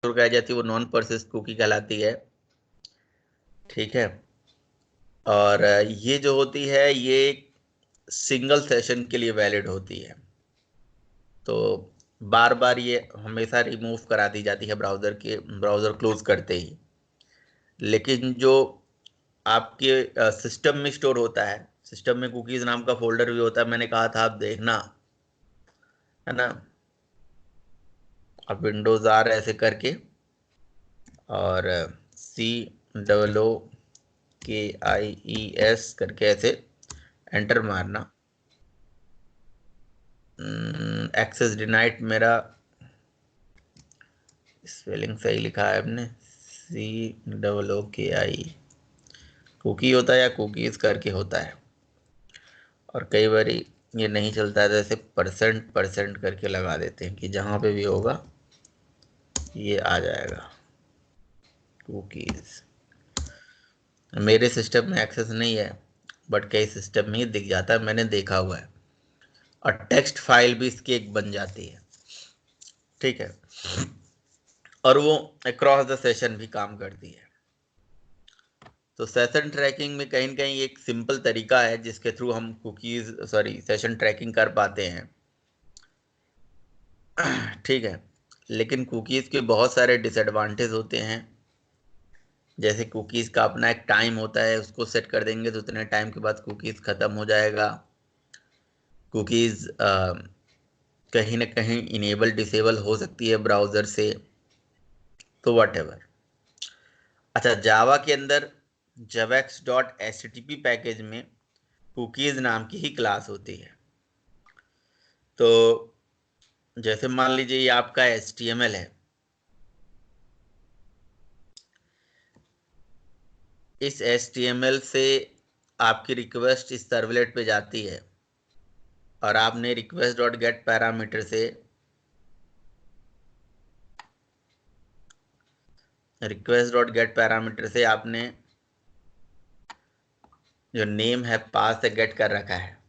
कहा जाती है वो नॉन परसिस्ट कुकी कहलाती है। ठीक है। और ये जो होती है ये सिंगल सेशन के लिए वैलिड होती है, तो बार बार ये हमेशा रिमूव करा दी जाती है ब्राउजर क्लोज करते ही। लेकिन जो आपके सिस्टम में स्टोर होता है, सिस्टम में कुकीज नाम का फोल्डर भी होता है, मैंने कहा था आप देखना, है ना। अब विंडोज आर ऐसे करके और COOKIES करके ऐसे एंटर मारना। एक्सेस डिनाइड, मेरा स्पेलिंग सही लिखा है आपने, COOKI कुकी होता है या कुकीज करके होता है, और कई बार ये नहीं चलता है तो ऐसे परसेंट परसेंट करके लगा देते हैं कि जहाँ पे भी होगा ये आ जाएगा कुकीज। मेरे सिस्टम में एक्सेस नहीं है, बट कई सिस्टम में ये दिख जाता है, मैंने देखा हुआ है। और टेक्स्ट फाइल भी इसकी एक बन जाती है। ठीक है। और वो अक्रॉस द सेशन भी काम करती है। तो सेशन ट्रैकिंग में कहीं न कहीं एक सिंपल तरीका है जिसके थ्रू हम सेशन ट्रैकिंग कर पाते हैं। ठीक है। लेकिन कुकीज़ के बहुत सारे डिसएडवांटेज होते हैं। जैसे कुकीज़ का अपना एक टाइम होता है, उसको सेट कर देंगे तो उतने टाइम के बाद कुकीज़ ख़त्म हो जाएगा। कुकीज़ कहीं ना कहीं इनेबल डिसेबल हो सकती है ब्राउज़र से, तो व्हाटएवर। अच्छा, जावा के अंदर javax.http पैकेज में कुकीज़ नाम की ही क्लास होती है। तो जैसे मान लीजिए ये आपका HTML है, इस HTML से आपकी रिक्वेस्ट इस सर्वलेट पे जाती है और आपने रिक्वेस्ट डॉट गेट पैरामीटर से आपने जो नेम है पास से गेट कर रखा है।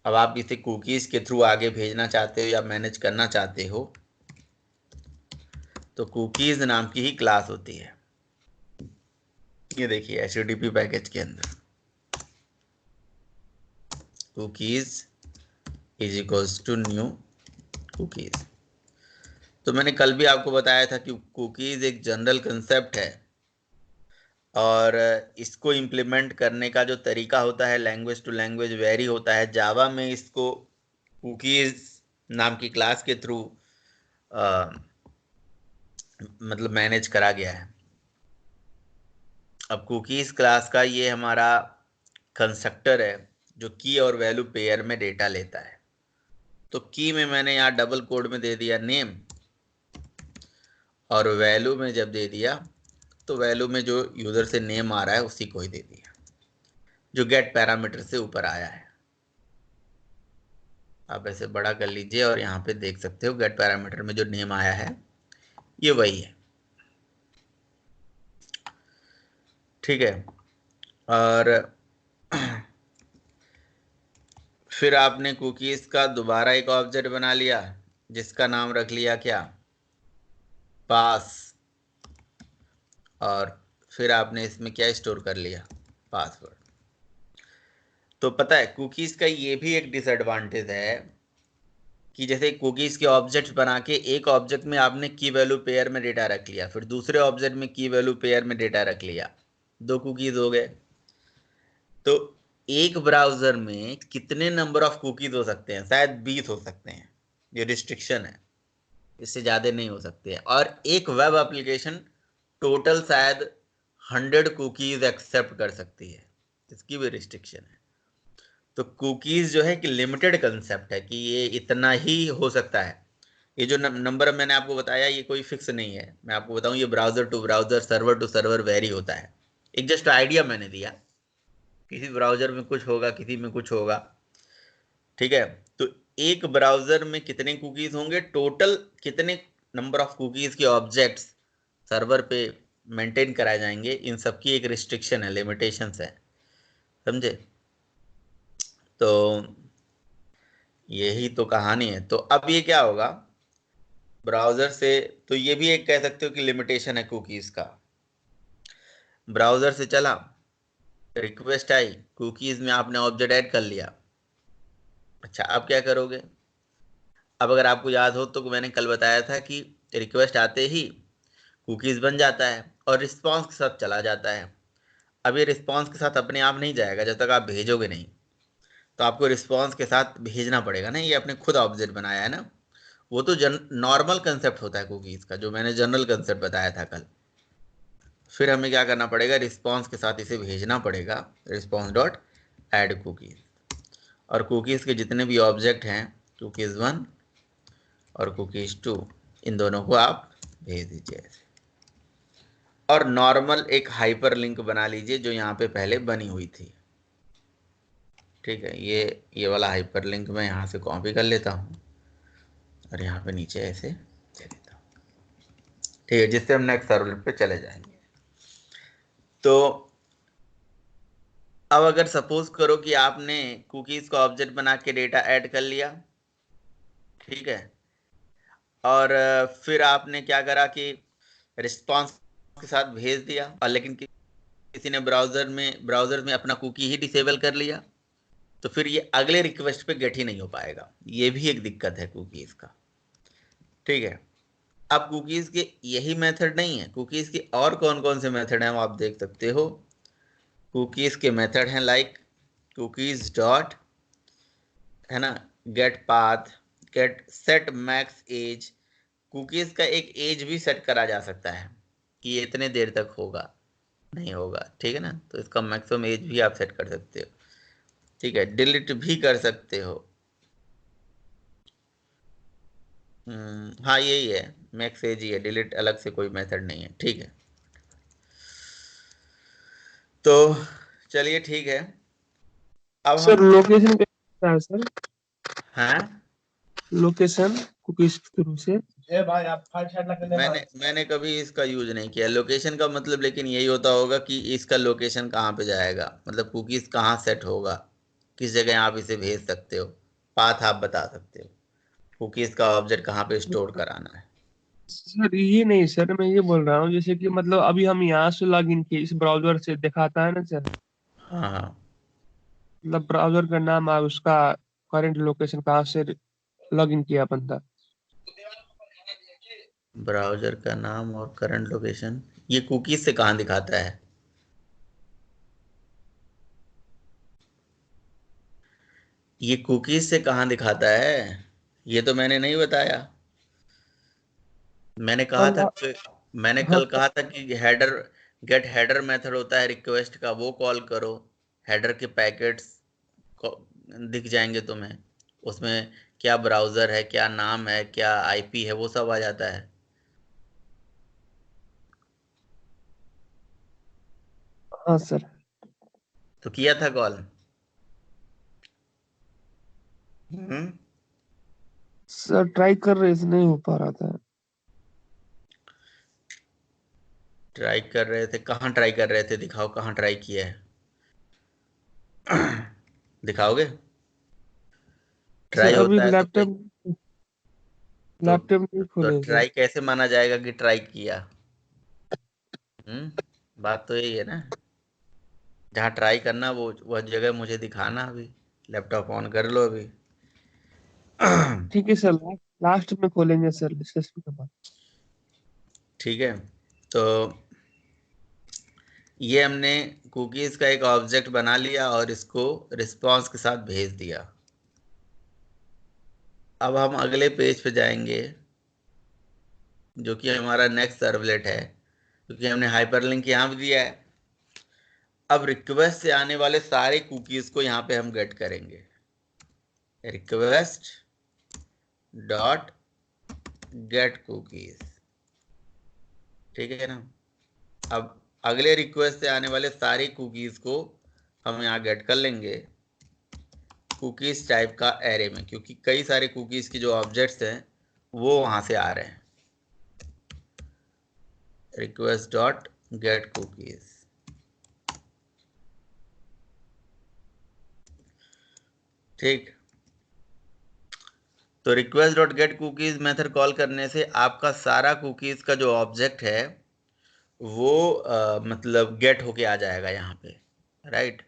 अब आप इसे कुकीज के थ्रू आगे भेजना चाहते हो या मैनेज करना चाहते हो, तो कुकीज नाम की ही क्लास होती है। ये देखिए HTTP पैकेज के अंदर cookies is equals to new cookies. तो मैंने कल भी आपको बताया था कि कुकीज एक जनरल कंसेप्ट है और इसको इम्प्लीमेंट करने का जो तरीका होता है लैंग्वेज टू लैंग्वेज वेरी होता है। जावा में इसको कुकीज नाम की क्लास के थ्रू मतलब मैनेज करा गया है। अब कुकीज क्लास का ये हमारा कंस्ट्रक्टर है जो की और वैल्यू पेयर में डेटा लेता है। तो की में मैंने यहाँ डबल कोड में दे दिया नेम, और वैल्यू में जब दे दिया तो वैल्यू में जो यूजर से नेम आ रहा है उसी को ही दे दिया जो गेट पैरामीटर से ऊपर आया है। आप ऐसे बड़ा कर लीजिए और यहाँ पे देख सकते हो गेट पैरामीटर में जो नेम आया है ये वही है। ठीक है। और फिर आपने कुकीज का दोबारा एक ऑब्जेक्ट बना लिया जिसका नाम रख लिया क्या, पास। और फिर आपने इसमें क्या स्टोर कर लिया, पासवर्ड। तो पता है कुकीज का ये भी एक डिसएडवांटेज है कि जैसे कुकीज के ऑब्जेक्ट बना के एक ऑब्जेक्ट में आपने की वैल्यू पेयर में डेटा रख लिया, फिर दूसरे ऑब्जेक्ट में की वैल्यू पेयर में डेटा रख लिया, दो कुकीज हो गए। तो एक ब्राउजर में कितने नंबर ऑफ कुकीज हो सकते हैं, शायद 20 हो सकते हैं, ये रिस्ट्रिक्शन है, इससे ज्यादा नहीं हो सकते हैं। और एक वेब एप्लीकेशन टोटल शायद 100 कुकीज एक्सेप्ट कर सकती है, इसकी भी रिस्ट्रिक्शन है। तो कुकीज जो है कि लिमिटेड कंसेप्ट है कि ये इतना ही हो सकता है। ये जो नंबर मैंने आपको बताया ये कोई फिक्स नहीं है, मैं आपको बताऊं ये browser to browser server to server vary होता है। एक जस्ट आइडिया मैंने दिया, किसी ब्राउजर में कुछ होगा किसी में कुछ होगा। ठीक है। तो एक ब्राउजर में कितने कुकीज होंगे, टोटल कितने नंबर ऑफ कुकीज के ऑब्जेक्ट्स सर्वर पे मेंटेन कराए जाएंगे, इन सब की एक रिस्ट्रिक्शन है, लिमिटेशंस है, समझे। तो यही तो कहानी है। तो अब ये क्या होगा ब्राउजर से, तो ये भी एक कह सकते हो कि लिमिटेशन है कुकीज का। ब्राउजर से चला, रिक्वेस्ट आई, कुकीज में आपने ऑब्जेक्ट ऐड कर लिया। अच्छा, अब क्या करोगे? अब अगर आपको याद हो तो मैंने कल बताया था कि रिक्वेस्ट आते ही कुकीज बन जाता है और रिस्पॉन्स के साथ चला जाता है। अब ये रिस्पॉन्स के साथ अपने आप नहीं जाएगा जब तक आप भेजोगे नहीं, तो आपको रिस्पॉन्स के साथ भेजना पड़ेगा ना। ये आपने खुद ऑब्जेक्ट बनाया है ना। वो तो नॉर्मल कंसेप्ट होता है कुकीज का, जो मैंने जनरल कंसेप्ट बताया था कल। फिर हमें क्या करना पड़ेगा? रिस्पॉन्स के साथ इसे भेजना पड़ेगा, रिस्पॉन्स डॉट ऐड कुकीज। और कुकीज के जितने भी ऑब्जेक्ट हैं, कुकीज 1 और कुकीज 2, इन दोनों को आप भेज दीजिए ऐसे। और नॉर्मल एक हाइपर लिंक बना लीजिए जो यहाँ पे पहले बनी हुई थी। ठीक है, ये वाला हाइपर लिंक मैं यहाँ से कॉपी कर लेता हूँ और यहाँ पे नीचे ऐसे दे देता हूँ। ठीक है, जिससे हम नेक्स्ट सर्वलेट पे चले जाएंगे। तो अब अगर सपोज करो कि आपने कुकीज का ऑब्जेक्ट बना के डेटा ऐड कर लिया, ठीक है, और फिर आपने क्या करा कि रिस्पॉन्स के साथ भेज दिया, और लेकिन किसी ने ब्राउजर में अपना कुकी ही डिसेबल कर लिया, तो फिर ये अगले रिक्वेस्ट पे गेट ही नहीं हो पाएगा। ये भी एक दिक्कत है कुकीज का। ठीक है, अब कुकीज के यही मेथड नहीं है, कुकीज के और कौन कौन से मेथड हैं आप देख सकते हो। कुकीज के मेथड हैं लाइक कुकीज डॉट, है ना, get path, get set max age. Cookies का एक एज भी सेट करा जा सकता है कि ये इतने देर तक होगा, नहीं होगा, ठीक है ना। तो इसका मैक्सिमम एज भी आप सेट कर सकते हो। ठीक है, डिलीट भी कर सकते हो। हाँ यही है, मैक्स एज ही है, डिलीट अलग से कोई मेथड नहीं है। ठीक है, तो चलिए ठीक है। अब सर हम, लोकेशन कैसा है सर? हैं, लोकेशन कुकीज के थ्रू से। मैंने कभी इसका यूज नहीं किया लोकेशन का मतलब, लेकिन यही होता होगा कि इसका लोकेशन कहाँ पे जाएगा, मतलब कुकीज कहाँ सेट होगा, किस जगह आप इसे भेज सकते हो, पाथ आप बता सकते हो, कुकीज का ऑब्जेक्ट कहाँ पे स्टोर कराना है। सर ये नहीं सर, मैं ये बोल रहा हूँ जैसे कि मतलब अभी हम यहाँ से लॉग इन किए, इस ब्राउजर से दिखाता है ना सर, हाँ हाँ, मतलब ब्राउजर का नाम और उसका करंट लोकेशन कहाँ से लॉग इन किया अपन था। ब्राउजर का नाम और करंट लोकेशन ये कुकीज से कहाँ दिखाता है? ये कुकीज से कहाँ दिखाता है? ये तो मैंने नहीं बताया। मैंने कहा कल था कि, मैंने हाँ कल कहा था कि हेडर, गेट हेडर मेथड होता है रिक्वेस्ट का, वो कॉल करो। हेडर के पैकेट्स दिख जाएंगे तुम्हें, उसमें क्या ब्राउजर है, क्या नाम है, क्या आईपी है, वो सब आ जाता है। हाँ सर। तो किया था कॉल। हम्म, सर ट्राई कर रहे थे, नहीं हो पा रहा था। ट्राई कर रहे थे, कहाँ ट्राई कर रहे थे? दिखाओ कहाँ ट्राई किया है। दिखाओगे? ट्राई सर अभी होता है तो भाई, लैपटॉप तो लैपटॉप नहीं तो खोले सर। ट्राई कैसे माना जाएगा कि ट्राई किया? बात तो यही है ना। जहाँ ट्राई करना वो वह जगह मुझे दिखाना। अभी लैपटॉप ऑन कर लो अभी। ठीक है सर, लास्ट में खोलेंगे सर डिस्कशन के बाद। ठीक है, तो ये हमने कुकीज का एक ऑब्जेक्ट बना लिया और इसको रिस्पॉन्स के साथ भेज दिया। अब हम अगले पेज पे जाएंगे जो कि हमारा नेक्स्ट सर्वलेट है, क्योंकि हमने हाइपरलिंक यहाँ भी दिया है। अब रिक्वेस्ट से आने वाले सारे कुकीज को यहाँ पे हम गेट करेंगे, रिक्वेस्ट डॉट गेट कुकीज। ठीक है ना। अब अगले रिक्वेस्ट से आने वाले सारे कुकीज को हम यहाँ गेट कर लेंगे कुकीज टाइप का एरे में, क्योंकि कई सारे कुकीज की जो ऑब्जेक्ट्स हैं वो वहां से आ रहे हैं। Request dot gate cookies. ठीक, तो request dot gate cookies method call करने से आपका सारा कुकीज का जो ऑब्जेक्ट है वो मतलब गेट होके आ जाएगा यहाँ पे, राइट।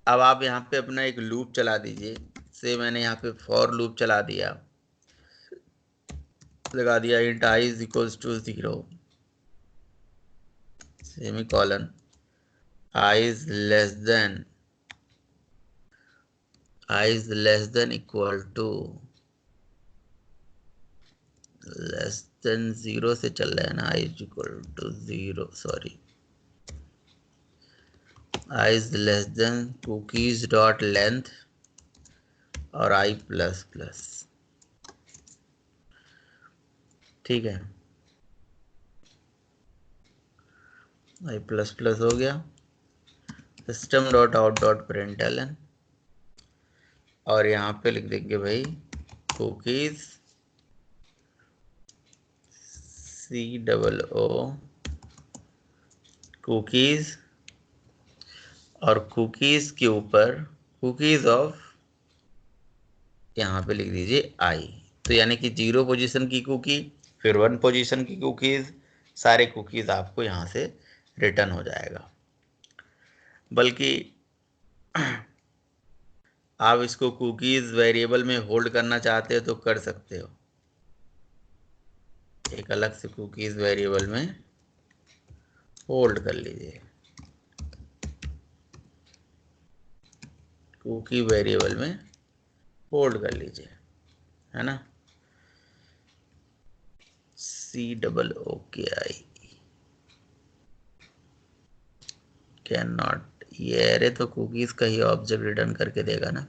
अब आप यहाँ पे अपना एक लूप चला दीजिए। से मैंने यहाँ पे फॉर लूप चला दिया, लगा दिया int i is equals to 0 semicolon i is less than equal to less than 0 से चल रहा है ना, i is equal to 0, sorry, i is less than cookies dot length और i प्लस प्लस, ठीक है। i प्लस प्लस हो गया। System dot out dot println, और यहाँ पे लिख देंगे भाई कुकीज COO कुकीज, और कुकीज के ऊपर कुकीज ऑफ, यहाँ पे लिख दीजिए i। तो यानी कि 0 पोजीशन की कुकी, फिर 1 पोजीशन की कुकीज, सारे कुकीज आपको यहाँ से रिटर्न हो जाएगा। बल्कि आप इसको कुकीज वेरिएबल में होल्ड करना चाहते हो तो कर सकते हो, एक अलग से कुकीज वेरिएबल में होल्ड कर लीजिए, कुकी वेरिएबल में होल्ड कर लीजिए, है ना। COOKI कैन नॉट, ये एरे तो कुकीज का ही ऑब्जेक्ट रिटर्न करके देगा ना।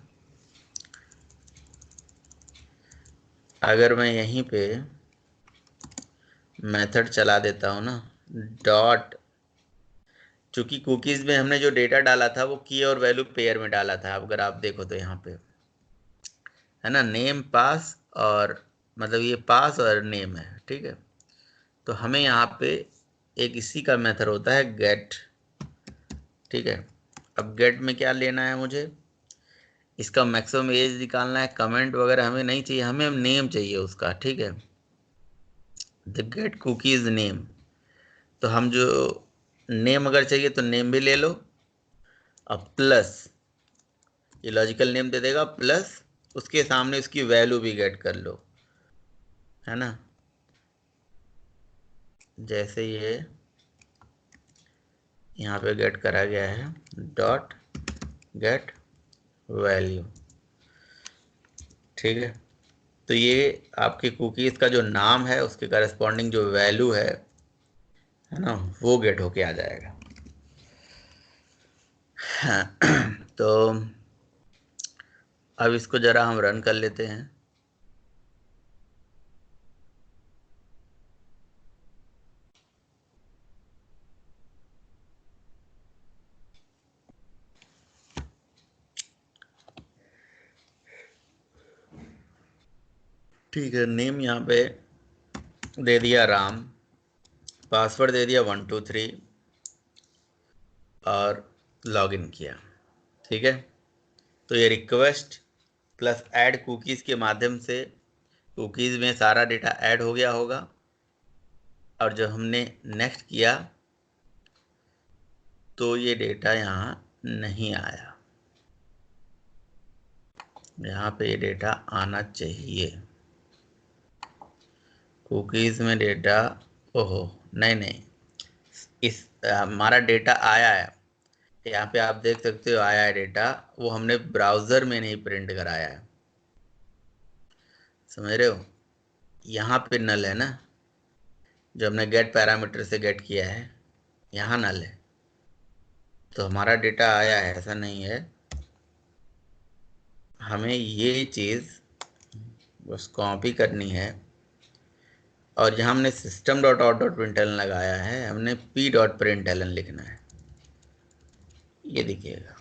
अगर मैं यहीं पे मेथड चला देता हूँ ना डॉट, चूंकि कुकीज में हमने जो डेटा डाला था वो की और वैल्यू पेयर में डाला था, अगर आप देखो तो यहाँ पे है ना, नेम पास, और मतलब ये पास और नेम है, ठीक है। तो हमें यहाँ पे एक इसी का मेथड होता है गेट, ठीक है। अब गेट में क्या लेना है मुझे, इसका मैक्सिमम एज निकालना है, कमेंट वगैरह हमें नहीं चाहिए, हमें नेम चाहिए उसका, ठीक है। द गेट कुकीज नेम, तो हम जो नेम अगर चाहिए तो नेम भी ले लो, अब प्लस ये लॉजिकल नेम दे देगा, प्लस उसके सामने उसकी वैल्यू भी गेट कर लो, है ना। जैसे ये यहाँ पे गेट करा गया है डॉट गेट वैल्यू, ठीक है। तो ये आपके कुकीज का जो नाम है उसके करस्पॉन्डिंग जो वैल्यू है ना, वो गेट होके आ जाएगा। तो अब इसको जरा हम रन कर लेते हैं। ठीक है, नेम यहाँ पे दे दिया राम, पासवर्ड दे दिया 123 और लॉगिन किया, ठीक है। तो ये रिक्वेस्ट प्लस ऐड कुकीज़ के माध्यम से कुकीज़ में सारा डेटा ऐड हो गया होगा, और जब हमने नेक्स्ट किया तो ये डेटा यहाँ नहीं आया, यहाँ पे ये डेटा आना चाहिए कुकीज़ में डेटा। ओहो, नहीं, इस हमारा डेटा आया है, यहाँ पे आप देख सकते हो आया है डेटा, वो हमने ब्राउज़र में नहीं प्रिंट कराया है, समझ रहे हो। यहाँ पे नल है ना, जो हमने गेट पैरामीटर से गेट किया है, यहाँ नल है, तो हमारा डेटा आया है, ऐसा नहीं है। हमें ये चीज़ बस कॉपी करनी है, और जहाँ हमने system dot out dot println लगाया है, हमने पी डॉट प्रिंटलन लिखना है, ये दिखिएगा,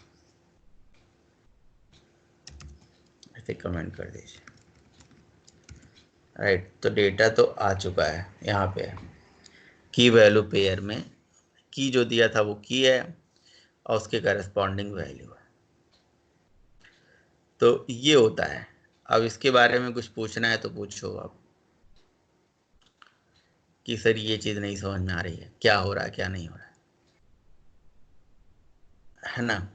ऐसे कमेंट कर दीजिए, राइट। तो डेटा तो आ चुका है, यहाँ पे की वैल्यू पेयर में की जो दिया था वो की है, और उसके करस्पॉन्डिंग वैल्यू है। तो ये होता है। अब इसके बारे में कुछ पूछना है तो पूछो आप, कि सर ये चीज़ नहीं समझ में आ रही है, क्या हो रहा है क्या नहीं हो रहा है ना।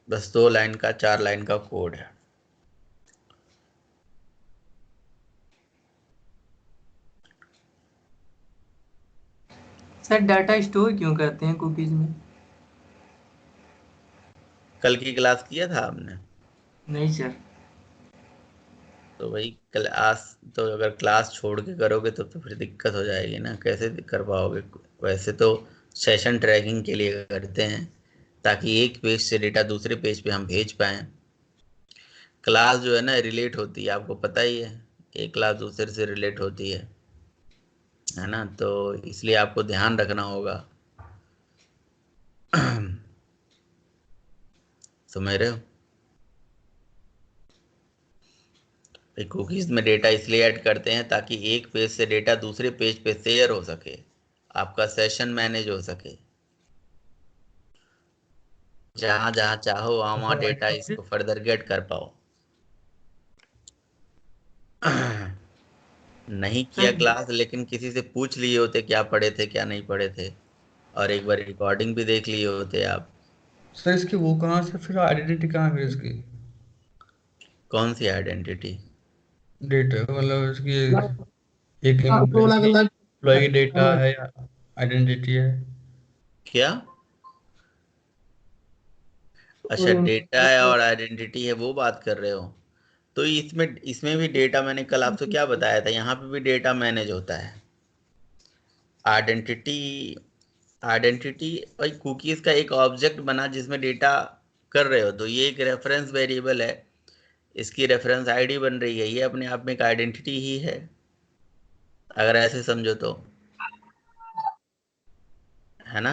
बस 2 लाइन का 4 लाइन का कोड है। सर डाटा स्टोर क्यों करते हैं कुकीज़ में? कल की क्लास किया था आपने? नहीं सर। तो भाई क्लास, तो अगर क्लास छोड़ के करोगे तो फिर दिक्कत हो जाएगी ना, कैसे कर पाओगे। वैसे तो सेशन ट्रैकिंग के लिए करते हैं, ताकि एक पेज से डेटा दूसरे पेज पे हम भेज पाएँ। क्लास जो है ना रिलेट होती है, आपको पता ही है, एक क्लास दूसरे से रिलेट होती है ना, तो इसलिए आपको ध्यान रखना होगा। समझ रहे हो। कुकीज़ में डेटा इसलिए ऐड करते हैं ताकि एक पेज से डेटा दूसरे पेज पे शेयर हो सके, आपका सेशन मैनेज हो सके, जहां जहां चाहो वहां वहां डेटा इसको फर्दर गेट कर पाओ। नहीं किया सर क्लास, लेकिन किसी से पूछ लिए होते क्या पढ़े थे क्या नहीं पढ़े थे, और एक बार रिकॉर्डिंग भी देख लिए होते आप। सर इसकी वो कहाँ से, फिर आइडेंटिटी कहाँ है इसकी? कौन सी आइडेंटिटी? डेटा मतलब इसकी एक एम्प्लॉय की डेटा है या आइडेंटिटी है? क्या? अच्छा, डेटा है और आइडेंटिटी है, वो बात कर रहे हो। तो इसमें इसमें भी डेटा, मैंने कल आपसे क्या बताया था, यहाँ पे भी डेटा मैनेज होता है। आइडेंटिटी, आइडेंटिटी भाई कुकीज़ का एक ऑब्जेक्ट बना जिसमें डेटा कर रहे हो, तो ये एक रेफरेंस वेरिएबल है, इसकी रेफरेंस आईडी बन रही है, ये अपने आप में एक आइडेंटिटी ही है, अगर ऐसे समझो तो, है ना।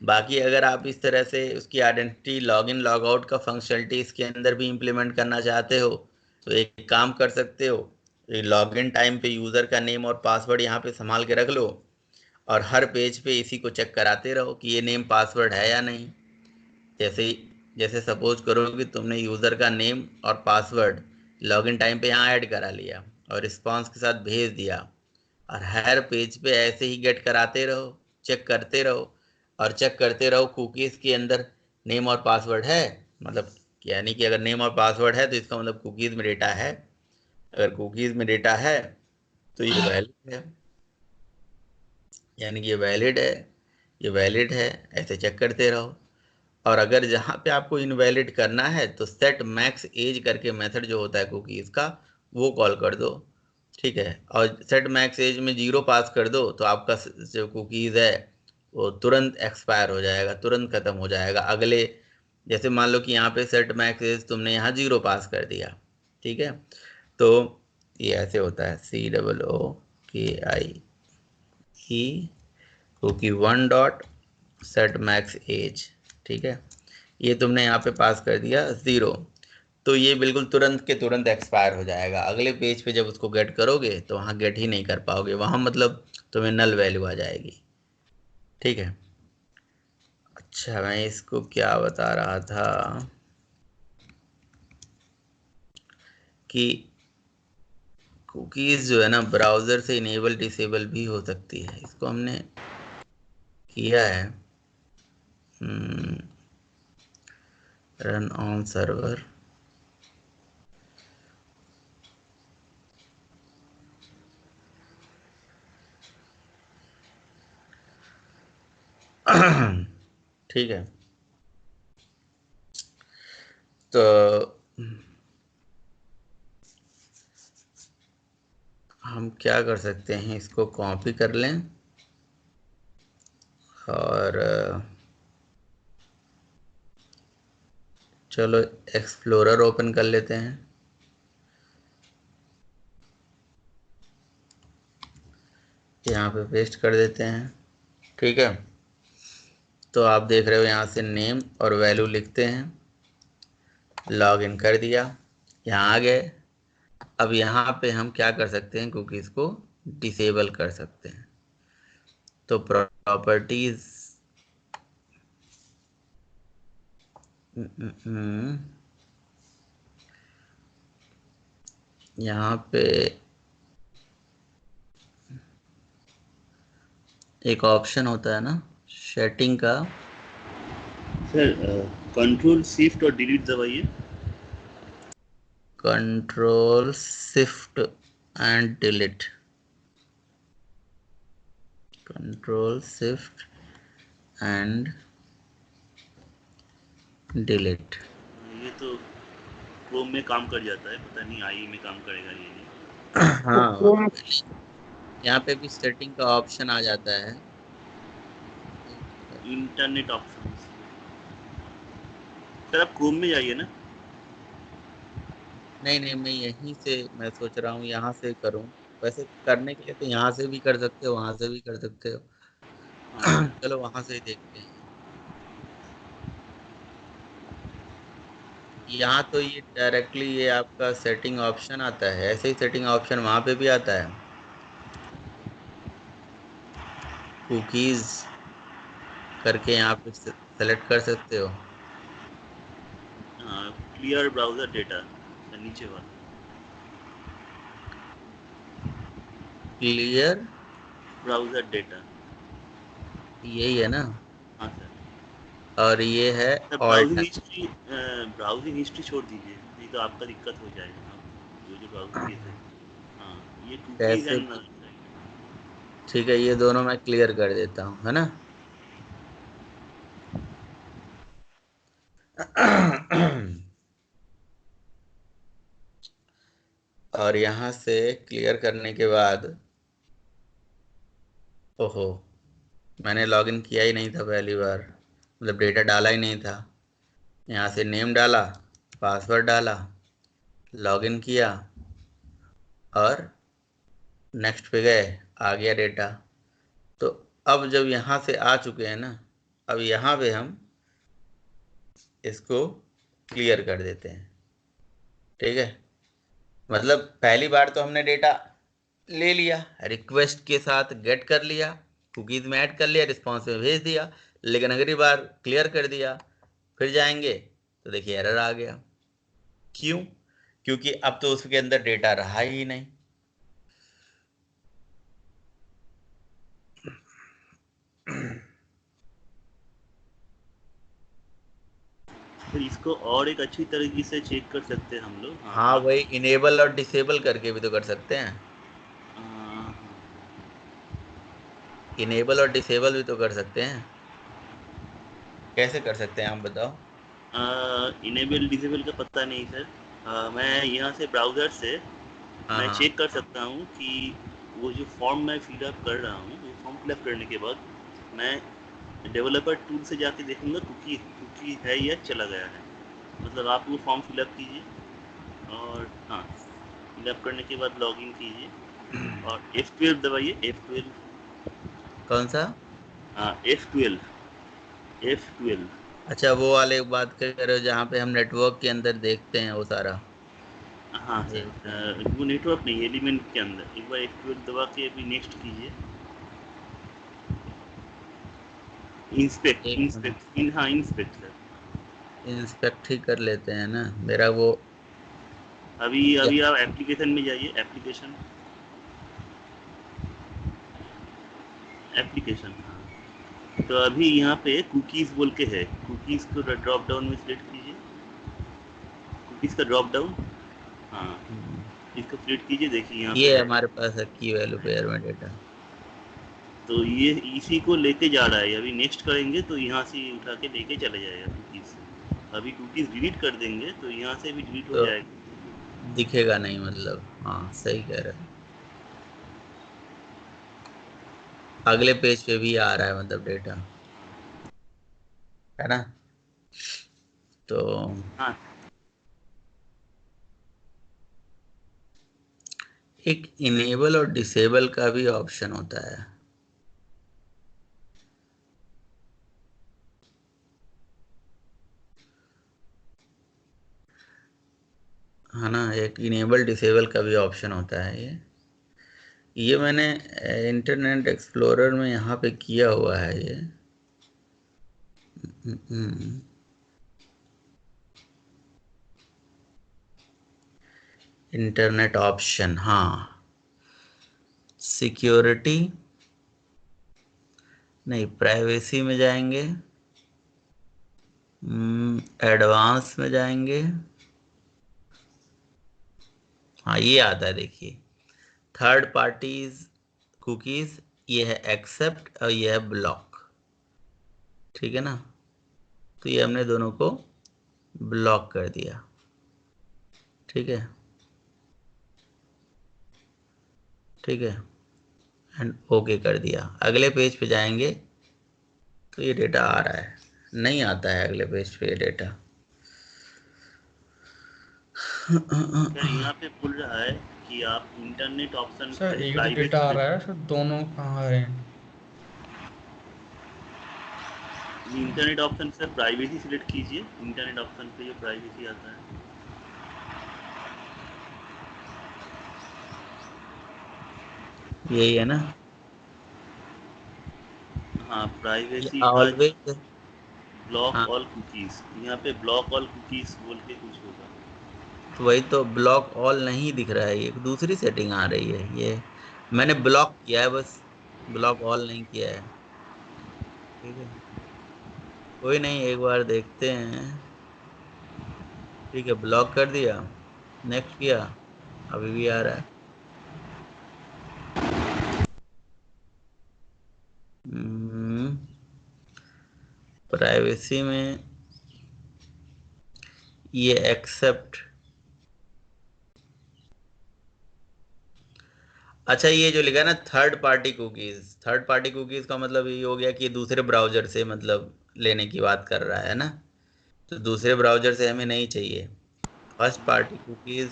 बाकी अगर आप इस तरह से उसकी identity log in log out का फंक्शनलिटी इसके अंदर भी इम्प्लीमेंट करना चाहते हो, तो एक काम कर सकते हो, लॉग इन टाइम पे यूज़र का नेम और पासवर्ड यहाँ पे संभाल के रख लो, और हर पेज पे इसी को चेक कराते रहो कि ये नेम पासवर्ड है या नहीं। जैसे जैसे सपोज करो कि तुमने यूज़र का नेम और पासवर्ड लॉगिन टाइम पे यहाँ ऐड करा लिया और रिस्पांस के साथ भेज दिया, और हर पेज पे ऐसे ही गेट कराते रहो, चेक करते रहो, और चेक करते रहो कुकीज़ के अंदर नेम और पासवर्ड है, मतलब यानी कि अगर नेम और पासवर्ड है तो इसका मतलब कुकीज़ में डेटा है, अगर कुकीज़ में डेटा है तो ये वैलिड है, यानी कि ये वैलिड है, ये वैलिड है, ऐसे चेक करते रहो। और अगर जहाँ पे आपको इनवैलिड करना है तो सेट मैक्स एज करके मेथड जो होता है कुकीज़ का, वो कॉल कर दो, ठीक है। और सेट मैक्स एज में 0 पास कर दो तो आपका जो कुकीज़ है वो तुरंत एक्सपायर हो जाएगा, तुरंत ख़त्म हो जाएगा। अगले, जैसे मान लो कि यहाँ पे सेट मैक्स एज तुमने यहाँ 0 पास कर दिया, ठीक है, तो ये ऐसे होता है COOKI cookie 1 dot set max age, ठीक है। ये तुमने यहाँ पे पास कर दिया 0, तो ये बिल्कुल तुरंत के तुरंत एक्सपायर हो जाएगा। अगले पेज पे जब उसको गेट करोगे तो वहाँ गेट ही नहीं कर पाओगे, वहाँ मतलब तुम्हें नल वैल्यू आ जाएगी, ठीक है। अच्छा, मैं इसको क्या बता रहा था कि कुकीज़ जो है ना ब्राउज़र से इनेबल डिसेबल भी हो सकती है, इसको हमने किया है। रन ऑन सर्वर, ठीक है। तो हम क्या कर सकते हैं, इसको कॉपी कर लें और चलो एक्सप्लोरर ओपन कर लेते हैं, यहाँ पे पेस्ट कर देते हैं, ठीक है। तो आप देख रहे हो यहाँ से नेम और वैल्यू लिखते हैं, लॉग इन कर दिया, यहाँ आ गए। अब यहाँ पे हम क्या कर सकते हैं, कुकीज़ को डिसेबल कर सकते हैं। तो प्रॉपर्टीज, यहाँ पे एक ऑप्शन होता है ना सेटिंग का, सर कंट्रोल शिफ्ट और डिलीट दबाइए। Control shift and delete, control shift and delete. ये तो क्रोम में काम कर जाता है, पता नहीं आई में काम करेगा ये नहीं। हाँ, क्रोम यहाँ पे भी सेटिंग का ऑप्शन आ जाता है। Internet option. सर आप क्रोम में जाइए ना। नहीं नहीं, मैं यहीं से मैं सोच रहा हूँ यहाँ से करूँ। वैसे करने के लिए तो यहाँ से भी कर सकते हो, वहां से भी कर सकते हो। हाँ। चलो वहां से ही देखते हैं। यहाँ तो ये डायरेक्टली ये आपका सेटिंग ऑप्शन आता है, ऐसे ही सेटिंग ऑप्शन वहां पे भी आता है। कुकीज करके यहाँ पे सेलेक्ट कर सकते हो। क्लियर ब्राउजर डेटा नीचे वाला। क्लियर ब्राउजर डेटा यही है ना, हाँ सर। और ये है sir all browsing time. History, browsing history छोड़ दीजिए, नहीं तो आपका दिक्कत हो जाएगा। आप जो ब्राउजिंग किए थे। हाँ, ये कुकीज कैसे? एंड ठीक है, ये दोनों मैं क्लियर कर देता हूँ, है ना। और यहाँ से क्लियर करने के बाद, ओहो, मैंने लॉगिन किया ही नहीं था पहली बार, मतलब डेटा डाला ही नहीं था। यहाँ से नेम डाला, पासवर्ड डाला, लॉगिन किया और नेक्स्ट पे गए, आ गया डेटा। तो अब जब यहाँ से आ चुके हैं ना, अब यहाँ पे हम इसको क्लियर कर देते हैं। ठीक है, मतलब पहली बार तो हमने डेटा ले लिया, रिक्वेस्ट के साथ गेट कर लिया, कुकीज में ऐड कर लिया, रिस्पॉन्स में भेज दिया, लेकिन अगली बार क्लियर कर दिया, फिर जाएंगे तो देखिए एरर आ गया। क्यों? क्योंकि अब तो उसके अंदर डेटा रहा ही नहीं। फिर इसको और एक अच्छी तरीके से चेक कर सकते हैं हम लोग। हाँ, वही इनेबल और डिसेबल करके भी तो कर सकते हैं। हाँ, इनेबल और डिसेबल भी तो कर सकते हैं। कैसे कर सकते हैं आप बताओ। इनेबल डिसेबल का पता नहीं सर। मैं यहाँ से ब्राउज़र से हाँ मैं हाँ। चेक कर सकता हूँ कि वो जो फॉर्म मैं फिलअप कर रहा हूँ, वो फॉर्म फिलअप करने के बाद मैं डेवलपर टूल से जाके देखूंगा कुकी है या चला गया है। मतलब आप वो फॉर्म फिलअप कीजिए और हाँ, फिलअप करने के बाद लॉगिन कीजिए और F12 दबाइए। F12। कौन सा? हाँ, F12। F12। अच्छा, वो वाले बात कर रहे हो जहाँ पे हम नेटवर्क के अंदर देखते हैं वो सारा। हाँ एक सर, वो नेटवर्क नहीं, एलिमेंट के अंदर एक बार F12 दबा के अभी नेक्स्ट कीजिए। इंस्पेक्ट एक मिनट, इंस्पेक्ट हाँ, इंस्पेक्ट सर। इंस्पेक्ट ही कर लेते हैं ना, मेरा वो अभी या, अभी आप एप्लीकेशन में जाइए। एप्लीकेशन एप्लीकेशन हाँ। तो अभी यहाँ पे कुकीज़ बोल के है, कुकीज़ को ड्रॉप डाउन में सिलेक्ट कीजिए। कुकीज़ का ड्रॉप डाउन, हाँ, इसको सिलेक्ट कीजिए। देखिए यहाँ पे ये है। हमारे पास है की वैल्यू पेयर में डेटा। तो ये इसी को लेके जा रहा है। अभी नेक्स्ट करेंगे तो यहाँ से उठा के लेके चले जाएगा कुकीज़। अभी कुकीज़ डिलीट कर देंगे तो यहाँ से भी डिलीट हो तो जाएगा। दिखेगा नहीं, मतलब हाँ सही कह रहे हैं। अगले पेज पे भी आ रहा है मतलब डेटा, है ना। तो हाँ एक इनेबल और डिसेबल का भी ऑप्शन होता है ना। एक इनेबल डिसेबल का भी ऑप्शन होता है। ये मैंने इंटरनेट एक्सप्लोरर में यहाँ पे किया हुआ है ये। इंटरनेट ऑप्शन, हाँ, सिक्योरिटी नहीं, प्राइवेसी में जाएंगे, एडवांस में जाएंगे, हाँ ये आता है, देखिए थर्ड पार्टीज कुकीज, ये है एक्सेप्ट और ये है ब्लॉक, ठीक है ना। तो ये हमने दोनों को ब्लॉक कर दिया, ठीक है, ठीक है, एंड ओके कर दिया। अगले पेज पे जाएंगे तो ये डेटा आ रहा है, नहीं आता है अगले पेज पे ये डेटा। सर यहाँ पे बोल रहा है कि आप इंटरनेट ऑप्शन सर एक तो डेटा आ रहा है सर, दोनों कहाँ है? इंटरनेट ऑप्शन से प्राइवेसी सिलेक्ट कीजिए, इंटरनेट ऑप्शन पे जो प्राइवेसी आता है, यही है ना, हाँ प्राइवेसी ऑलवेज, ब्लॉक हाँ ऑल कुकीज, यहाँ पे ब्लॉक ऑल कुकीज बोल के कुछ होगा। तो वही तो, ब्लॉक ऑल नहीं दिख रहा है, ये दूसरी सेटिंग आ रही है, ये मैंने ब्लॉक किया है बस, ब्लॉक ऑल नहीं किया है, ठीक है, कोई नहीं, एक बार देखते हैं, ठीक है, ब्लॉक कर दिया, नेक्स्ट किया, अभी भी आ रहा है। प्राइवेसी में ये एक्सेप्ट, अच्छा ये जो लिखा है ना third party cookies, third party cookies का मतलब ये हो गया कि दूसरे ब्राउजर से मतलब लेने की बात कर रहा है ना, तो दूसरे ब्राउजर से हमें नहीं चाहिए। First party cookies,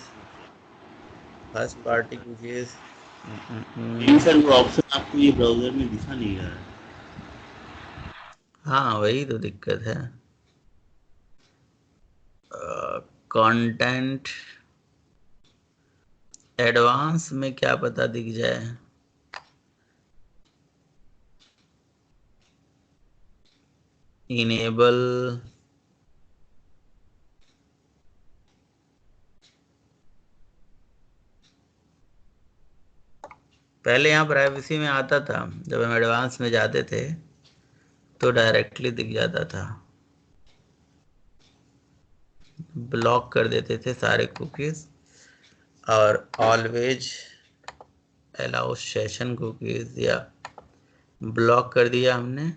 first party cookies, sir वो ऑप्शन आपको ये ब्राउजर में दिखा नहीं रहा है। हाँ वही तो दिक्कत है, कंटेंट एडवांस में क्या पता दिख जाए, इनेबल, पहले यहाँ प्राइवेसी में आता था, जब हम एडवांस में जाते थे तो डायरेक्टली दिख जाता था, ब्लॉक कर देते थे सारे कुकीज, और ऑलवेज अलाउ सेशन कुकीज, या ब्लॉक कर दिया हमने,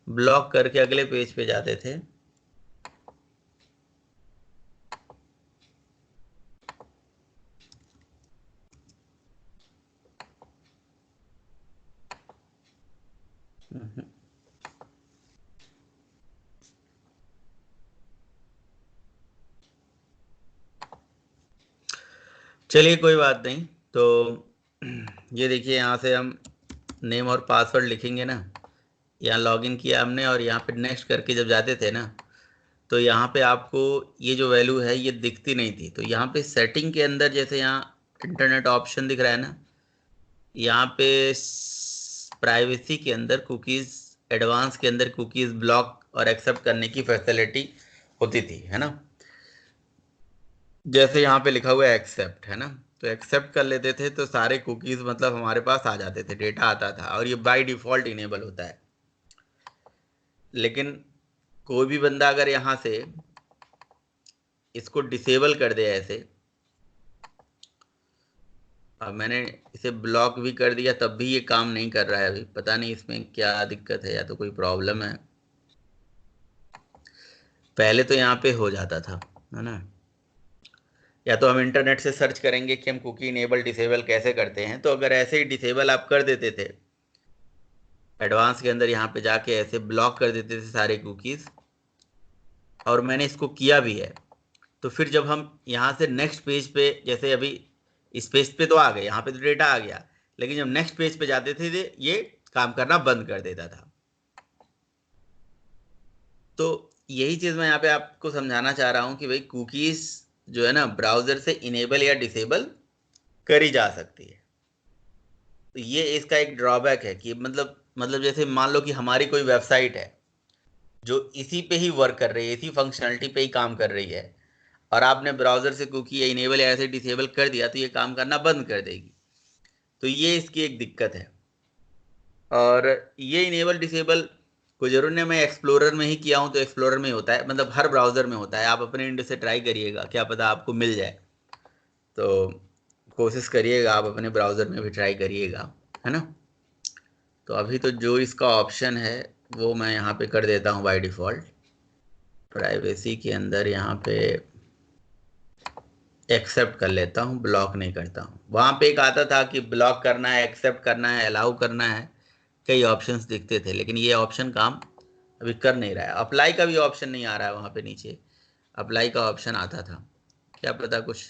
ब्लॉक करके अगले पेज पे जाते थे, चलिए कोई बात नहीं। तो ये देखिए यहाँ से हम नेम और पासवर्ड लिखेंगे ना, यहाँ लॉगिन किया हमने और यहाँ पे नेक्स्ट करके जब जाते थे ना, तो यहाँ पे आपको ये जो वैल्यू है ये दिखती नहीं थी, तो यहाँ पे सेटिंग के अंदर जैसे यहाँ इंटरनेट ऑप्शन दिख रहा है ना, यहाँ पे प्राइवेसी के अंदर कुकीज़, एडवांस के अंदर कुकीज़ ब्लॉक और एक्सेप्ट करने की फैसिलिटी होती थी, है ना, जैसे यहाँ पे लिखा हुआ है एक्सेप्ट, है ना, तो एक्सेप्ट कर लेते थे तो सारे कुकीज़ मतलब हमारे पास आ जाते थे, डेटा आता था, और ये बाय डिफ़ॉल्ट इनेबल होता है। लेकिन कोई भी बंदा अगर यहाँ से इसको डिसेबल कर दे ऐसे, अब मैंने इसे ब्लॉक भी कर दिया तब भी ये काम नहीं कर रहा है, अभी पता नहीं इसमें क्या दिक्कत है, या तो कोई प्रॉब्लम है, पहले तो यहाँ पे हो जाता था, है ना, या तो हम इंटरनेट से सर्च करेंगे कि हम कुकी इनेबल डिसेबल कैसे करते हैं, तो अगर ऐसे ही डिसेबल आप कर देते थे एडवांस के अंदर, यहाँ पे जाके ऐसे ब्लॉक कर देते थे सारे कुकीज़, और मैंने इसको किया भी है, तो फिर जब हम यहाँ से नेक्स्ट पेज पे, जैसे अभी इस पेज पे तो आ गए, यहाँ पे तो डेटा आ गया, लेकिन जब नेक्स्ट पेज पे जाते थे ये काम करना बंद कर देता था। तो यही चीज़ मैं यहाँ पे आपको समझाना चाह रहा हूँ कि भाई कुकीज़ जो है ना ब्राउज़र से इनेबल या डिसेबल करी जा सकती है, तो ये इसका एक ड्रॉबैक है कि मतलब जैसे मान लो कि हमारी कोई वेबसाइट है जो इसी पे ही वर्क कर रही है, इसी फंक्शनलिटी पे ही काम कर रही है, और आपने ब्राउज़र से कुकी या इनेबल या ऐसे डिसेबल कर दिया तो ये काम करना बंद कर देगी। तो ये इसकी एक दिक्कत है। और ये इनेबल डिसेबल कोई जरूर नहीं मैं एक्सप्लोरर में ही किया हूँ तो एक्सप्लोरर में होता है, मतलब हर ब्राउज़र में होता है। आप अपने एंड से ट्राई करिएगा, क्या पता आपको मिल जाए। तो कोशिश करिएगा, आप अपने ब्राउज़र में भी ट्राई करिएगा, है ना। तो अभी तो जो इसका ऑप्शन है वो मैं यहाँ पे कर देता हूँ बाय डिफ़ॉल्ट। प्राइवेसी के अंदर यहाँ पे एक्सेप्ट कर लेता हूँ, ब्लॉक नहीं करता हूँ। वहाँ पे एक आता था कि ब्लॉक करना है, एक्सेप्ट करना है, अलाउ करना है, कई ऑप्शंस दिखते थे, लेकिन ये ऑप्शन काम अभी कर नहीं रहा है। अप्लाई का भी ऑप्शन नहीं आ रहा है वहाँ पे नीचे। अप्लाई का ऑप्शन आता था, क्या पता कुछ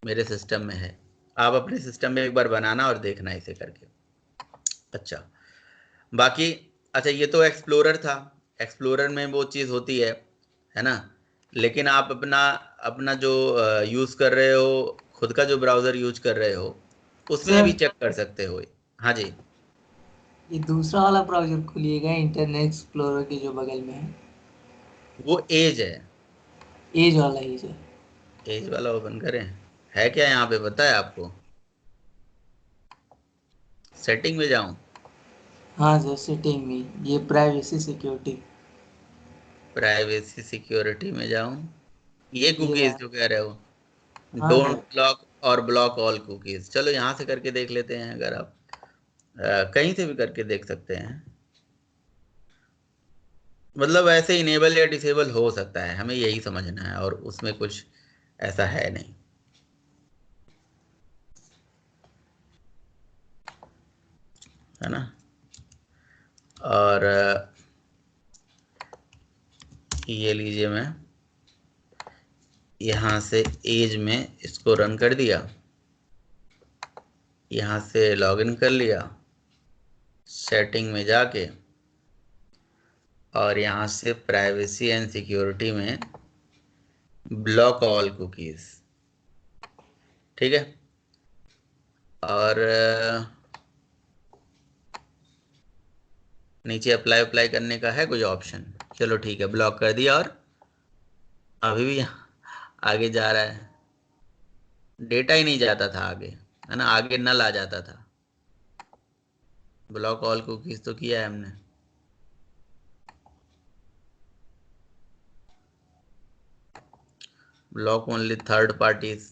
मेरे सिस्टम में है। आप अपने सिस्टम में एक बार बनाना और देखना इसे करके। अच्छा, बाकी अच्छा ये तो एक्सप्लोरर था। एक्सप्लोरर में वो चीज़ होती है ना। लेकिन आप अपना अपना जो यूज़ कर रहे हो, खुद का जो ब्राउज़र यूज कर रहे हो, उसमें सर भी चेक कर सकते हो। हाँ जी, ये दूसरा वाला ब्राउजर खोलिएगा इंटरनेट एक्सप्लोरर के जो बगल में है, वो एज है। एज वाला ही सर। एज वाला ओपन करें, है क्या यहाँ पे पता है आपको? सेटिंग में जाऊँ? हाँ सर, सेटिंग में ये प्राइवेसी सिक्योरिटी, प्राइवेसी सिक्योरिटी में जाऊँ? ये ये कुकीज़ रहा। जो कह रहे हो, हाँ डोंट सर, ब्लॉक और ब्लॉक ऑल कुकीज़। चलो यहाँ से करके देख लेते हैं। अगर आप कहीं से भी करके देख सकते हैं, मतलब ऐसे इनेबल या डिसेबल हो सकता है, हमें यही समझना है, और उसमें कुछ ऐसा है नहीं, है ना। और ये लीजिए, मैं यहाँ से एज में इसको रन कर दिया, यहाँ से लॉगिन कर लिया सेटिंग में जाके, और यहाँ से प्राइवेसी एंड सिक्योरिटी में ब्लॉक ऑल कुकीज़, ठीक है। और नीचे अप्लाई करने का है कुछ ऑप्शन, चलो ठीक है, ब्लॉक कर दिया। और अभी भी आगे जा रहा है, डेटा ही नहीं जाता था आगे, है ना, आगे नल आ जाता था। ब्लॉक ऑल कुकीज तो किया है हमने। ब्लॉक ओनली थर्ड पार्टीज,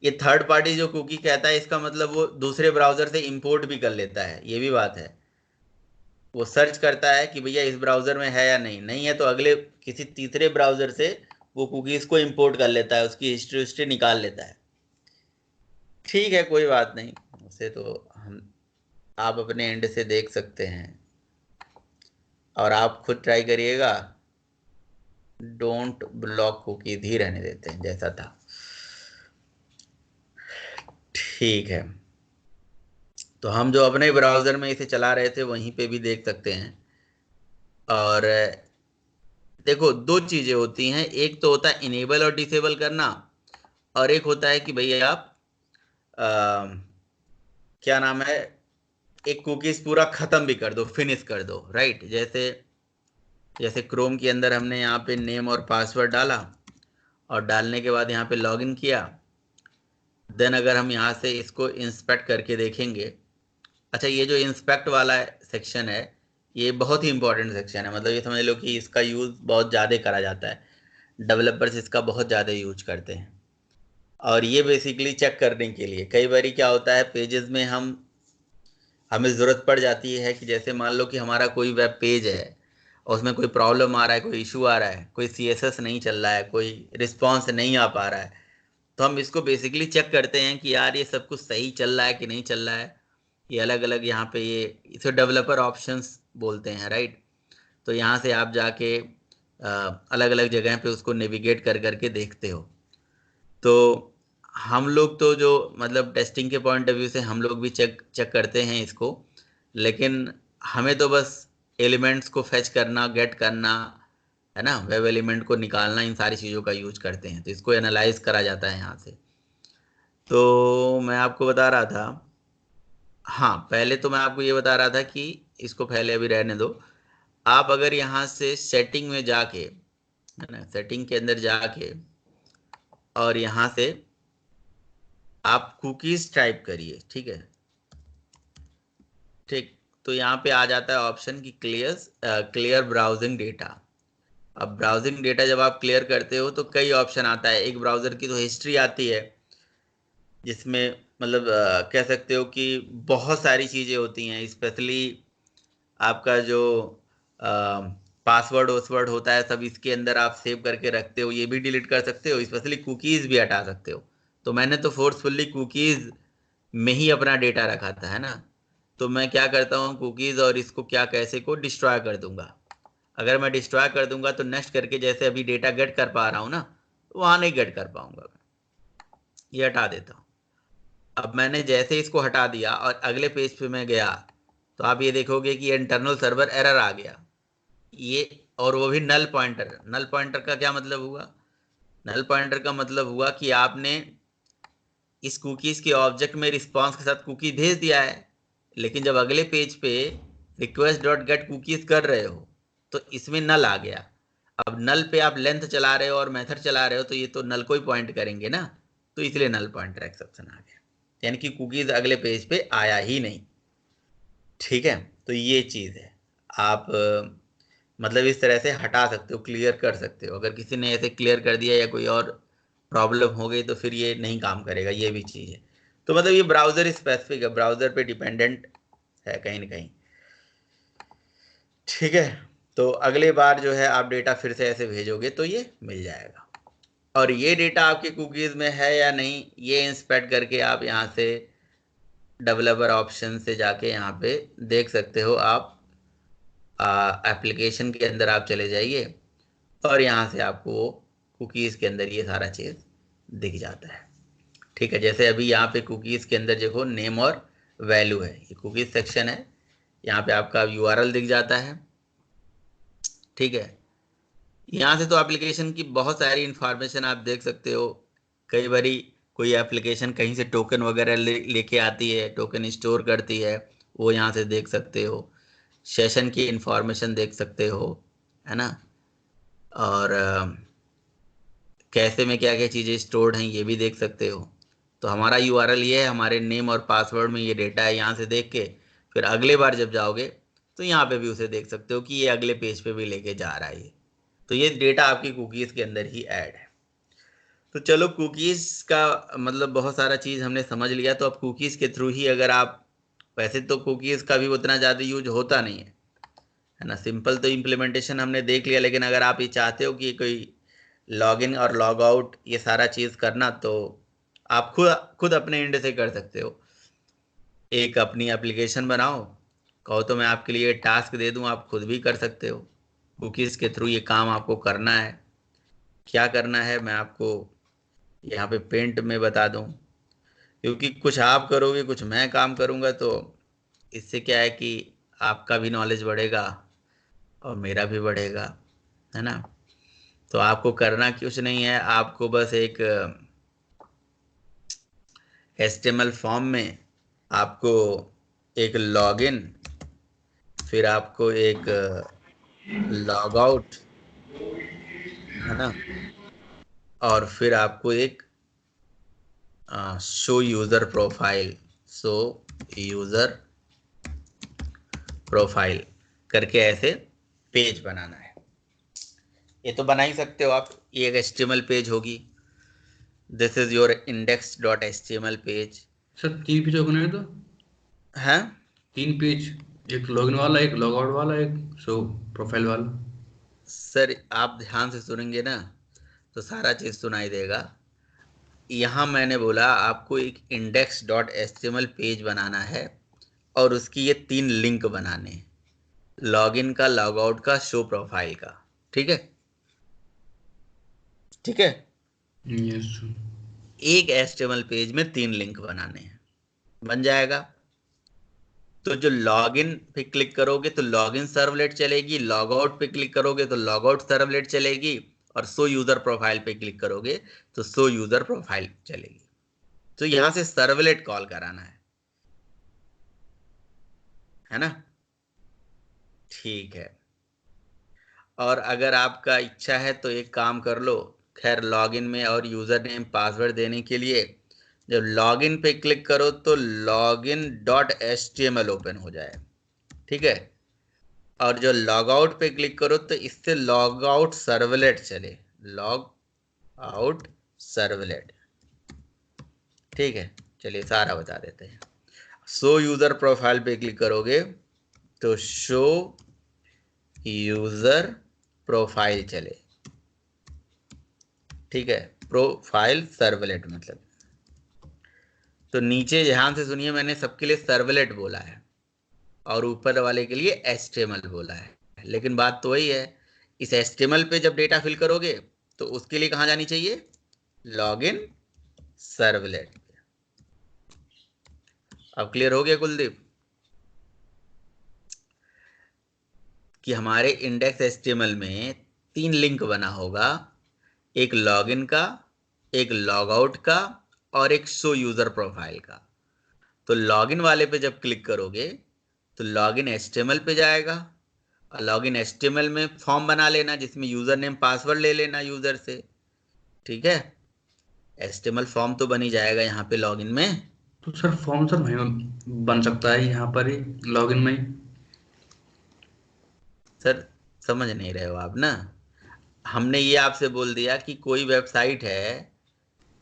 ये थर्ड पार्टी जो कुकी कहता है, इसका मतलब वो दूसरे ब्राउजर से इंपोर्ट भी कर लेता है, ये भी बात है। वो सर्च करता है कि भैया इस ब्राउजर में है या नहीं, नहीं है तो अगले किसी तीसरे ब्राउजर से वो कुकीज को इंपोर्ट कर लेता है, उसकी हिस्ट्री निकाल लेता है। ठीक है, कोई बात नहीं, उसे तो हम आप अपने एंड से देख सकते हैं, और आप खुद ट्राई करिएगा। डोंट ब्लॉक कुकीज ही रहने देते हैं जैसा था, ठीक है। तो हम जो अपने ब्राउज़र में इसे चला रहे थे वहीं पे भी देख सकते हैं। और देखो, दो चीज़ें होती हैं, एक तो होता है इनेबल और डिसेबल करना, और एक होता है कि भैया आप क्या नाम है, एक कुकीज़ पूरा ख़त्म भी कर दो, फिनिश कर दो, राइट। जैसे जैसे क्रोम के अंदर हमने यहाँ पे नेम और पासवर्ड डाला, और डालने के बाद यहाँ पे लॉगिन किया। देन अगर हम यहाँ से इसको इंस्पेक्ट करके देखेंगे, अच्छा ये जो इंस्पेक्ट वाला सेक्शन है, ये बहुत ही इंपॉर्टेंट सेक्शन है। मतलब ये समझ लो कि इसका यूज़ बहुत ज़्यादा करा जाता है, डेवलपर्स इसका बहुत ज़्यादा यूज करते हैं। और ये बेसिकली चेक करने के लिए, कई बार क्या होता है पेजेस में हमें ज़रूरत पड़ जाती है कि जैसे मान लो कि हमारा कोई वेब पेज है और उसमें कोई प्रॉब्लम आ रहा है, कोई इशू आ रहा है, कोई CSS नहीं चल रहा है, कोई रिस्पॉन्स नहीं आ पा रहा है, तो हम इसको बेसिकली चेक करते हैं कि यार ये सब कुछ सही चल रहा है कि नहीं चल रहा है। ये अलग अलग यहाँ पे ये इसे डेवलपर ऑप्शंस बोलते हैं, राइट। तो यहाँ से आप जाके अलग अलग जगह पे उसको नेविगेट कर करके देखते हो। तो हम लोग तो जो मतलब टेस्टिंग के पॉइंट ऑफ व्यू से हम लोग भी चेक चेक करते हैं इसको, लेकिन हमें तो बस एलिमेंट्स को फेच करना, गेट करना, है ना, वेब एलिमेंट को निकालना, इन सारी चीज़ों का यूज करते हैं। तो इसको एनालाइज करा जाता है यहाँ से। तो मैं आपको बता रहा था, हाँ पहले तो मैं आपको ये बता रहा था कि इसको पहले अभी रहने दो। आप अगर यहाँ से सेटिंग में जाके, है ना, सेटिंग के अंदर जाके और यहाँ से आप कुकीज टाइप करिए, ठीक है। ठीक, तो यहाँ पे आ जाता है ऑप्शन की क्लियर ब्राउजिंग डेटा। अब ब्राउजिंग डेटा जब आप क्लियर करते हो तो कई ऑप्शन आता है। एक ब्राउजर की तो हिस्ट्री आती है, जिसमें मतलब कह सकते हो कि बहुत सारी चीज़ें होती हैं। स्पेशली आपका जो पासवर्ड वासवर्ड होता है सब इसके अंदर आप सेव करके रखते हो, ये भी डिलीट कर सकते हो। स्पेशली कुकीज़ भी हटा सकते हो। तो मैंने तो फोर्सफुली कुकीज़ में ही अपना डेटा रखा था, है ना। तो मैं क्या करता हूँ, कुकीज़ और इसको क्या कैसे को डिस्ट्रॉय कर दूंगा। अगर मैं डिस्ट्रॉय कर दूंगा तो नेक्स्ट करके जैसे अभी डेटा गेट कर पा रहा हूँ ना, वहाँ नहीं गेट कर पाऊंगा। ये हटा देता हूँ। अब मैंने जैसे इसको हटा दिया और अगले पेज पे मैं गया तो आप ये देखोगे कि इंटरनल सर्वर एरर आ गया। ये और वो भी नल पॉइंटर। नल पॉइंटर का क्या मतलब हुआ? नल पॉइंटर का मतलब हुआ कि आपने इस कुकीज के ऑब्जेक्ट में रिस्पॉन्स के साथ कुकी भेज दिया है, लेकिन जब अगले पेज पे रिक्वेस्ट डॉट गेट कुकीज कर रहे हो तो इसमें नल आ गया। अब नल पे आप लेंथ चला रहे हो और मेथड चला रहे हो तो ये तो नल को ही पॉइंट करेंगे ना, तो इसलिए नल पॉइंटर एक्सेप्शन आ गया, यानी कि कुकीज अगले पेज पे आया ही नहीं। ठीक है, तो ये चीज़ है। आप मतलब इस तरह से हटा सकते हो, क्लियर कर सकते हो। अगर किसी ने ऐसे क्लियर कर दिया या कोई और प्रॉब्लम हो गई तो फिर ये नहीं काम करेगा, ये भी चीज़ है। तो मतलब ये ब्राउज़र स्पेसिफिक है, ब्राउज़र पे डिपेंडेंट है कहीं ना कहीं। ठीक है, तो अगले बार जो है आप डेटा फिर से ऐसे भेजोगे तो ये मिल जाएगा। और ये डेटा आपके कुकीज़ में है या नहीं, ये इंस्पेक्ट करके आप यहाँ से डेवलपर ऑप्शन से जाके यहाँ पे देख सकते हो। आप एप्लीकेशन के अंदर आप चले जाइए और यहाँ से आपको कुकीज़ के अंदर ये सारा चीज़ दिख जाता है। ठीक है, जैसे अभी यहाँ पे कुकीज़ के अंदर देखो नेम और वैल्यू है, ये कुकीज़ सेक्शन है। यहाँ पे आपका यूआरएल दिख जाता है। ठीक है, यहाँ से तो एप्लीकेशन की बहुत सारी इंफॉर्मेशन आप देख सकते हो। कई बारी कोई एप्लीकेशन कहीं से टोकन वगैरह लेके आती है, टोकन स्टोर करती है, वो यहाँ से देख सकते हो। सेशन की इंफॉर्मेशन देख सकते हो, है ना। और कैसे में क्या क्या चीज़ें स्टोर्ड हैं ये भी देख सकते हो। तो हमारा यूआरएल ये है, हमारे नेम और पासवर्ड में ये डेटा है। यहाँ से देख के फिर अगले बार जब जाओगे तो यहाँ पे भी उसे देख सकते हो कि ये अगले पेज पे भी लेके जा रहा है ये। तो ये डेटा आपकी कुकीज़ के अंदर ही ऐड है। तो चलो, कुकीज़ का मतलब बहुत सारा चीज़ हमने समझ लिया। तो अब कुकीज़ के थ्रू ही अगर आप, वैसे तो कुकीज़ का भी उतना ज़्यादा यूज होता नहीं है ना। सिंपल तो इम्प्लीमेंटेशन हमने देख लिया, लेकिन अगर आप ये चाहते हो कि कोई लॉगिन और लॉग आउट ये सारा चीज़ करना, तो आप खुद खुद अपने एंड से कर सकते हो। एक अपनी एप्लीकेशन बनाओ, कहो तो मैं आपके लिए टास्क दे दूं, आप खुद भी कर सकते हो। कुकीज़ के थ्रू ये काम आपको करना है। क्या करना है मैं आपको यहाँ पे पेंट में बता दूं, क्योंकि कुछ आप करोगे कुछ मैं काम करूँगा, तो इससे क्या है कि आपका भी नॉलेज बढ़ेगा और मेरा भी बढ़ेगा, है ना। तो आपको करना कुछ नहीं है, आपको बस एक HTML फॉर्म में आपको एक लॉगिन, फिर आपको एक लॉग आउट, है ना, और फिर आपको एक show user profile, show user profile करके ऐसे पेज बनाना है। ये तो बना ही सकते हो आप। ये एक HTML पेज होगी, this is your index.html page sir 3 page होगा तो है। 3 पेज, एक लॉगिन वाला, एक लॉग आउट वाला, एक शो प्रोफाइल वाला। सर आप ध्यान से सुनेंगे ना तो सारा चीज़ सुनाई देगा। यहाँ मैंने बोला आपको एक index.html पेज बनाना है और उसकी ये 3 लिंक बनाने हैं, लॉगिन का, लॉग आउट का, शो प्रोफाइल का। ठीक है, ठीक है। Yes sir. एक HTML पेज में 3 लिंक बनाने हैं, बन जाएगा। तो जो लॉगिन पे क्लिक करोगे तो लॉगिन सर्वलेट चलेगी, लॉग आउट पे क्लिक करोगे तो लॉग आउट सर्वलेट चलेगी, और शो यूजर प्रोफाइल पे क्लिक करोगे तो शो यूजर प्रोफाइल चलेगी। तो यहां से सर्वलेट कॉल कराना है ना। ठीक है, और अगर आपका इच्छा है तो एक काम कर लो, खैर लॉगिन में और यूजर नेम पासवर्ड देने के लिए जब लॉगिन पे क्लिक करो तो login.html ओपन हो जाए, ठीक है। और जो लॉग आउट पे क्लिक करो तो इससे लॉग आउट सर्वलेट चले, लॉग आउट सर्वलेट, ठीक है। चलिए सारा बता देते हैं। शो यूजर प्रोफाइल पे क्लिक करोगे तो शो यूजर प्रोफाइल चले, ठीक है। प्रोफाइल सर्वलेट मतलब, तो नीचे ध्यान से सुनिए, मैंने सबके लिए सर्वलेट बोला है और ऊपर वाले के लिए HTML बोला है, लेकिन बात तो वही है। इस HTML पे जब डेटा फिल करोगे तो उसके लिए कहाँ जानी चाहिए, लॉगिन सर्वलेट। अब क्लियर हो गया कुलदीप कि हमारे इंडेक्स HTML में 3 लिंक बना होगा, एक लॉगिन का, एक लॉग आउट का और एक शो यूजर प्रोफाइल का। तो लॉगिन वाले पे जब क्लिक करोगे तो लॉगिन HTML पे जाएगा और लॉगिन HTML में फॉर्म बना लेना जिसमें यूजर नेम पासवर्ड ले लेना यूजर से, ठीक है। HTML फॉर्म तो बन ही जाएगा यहाँ पे लॉगिन में। तो सर फॉर्म सर वहीं बन सकता है यहाँ पर ही लॉगिन में ही? सर समझ नहीं रहे हो आप ना, हमने ये आपसे बोल दिया कि कोई वेबसाइट है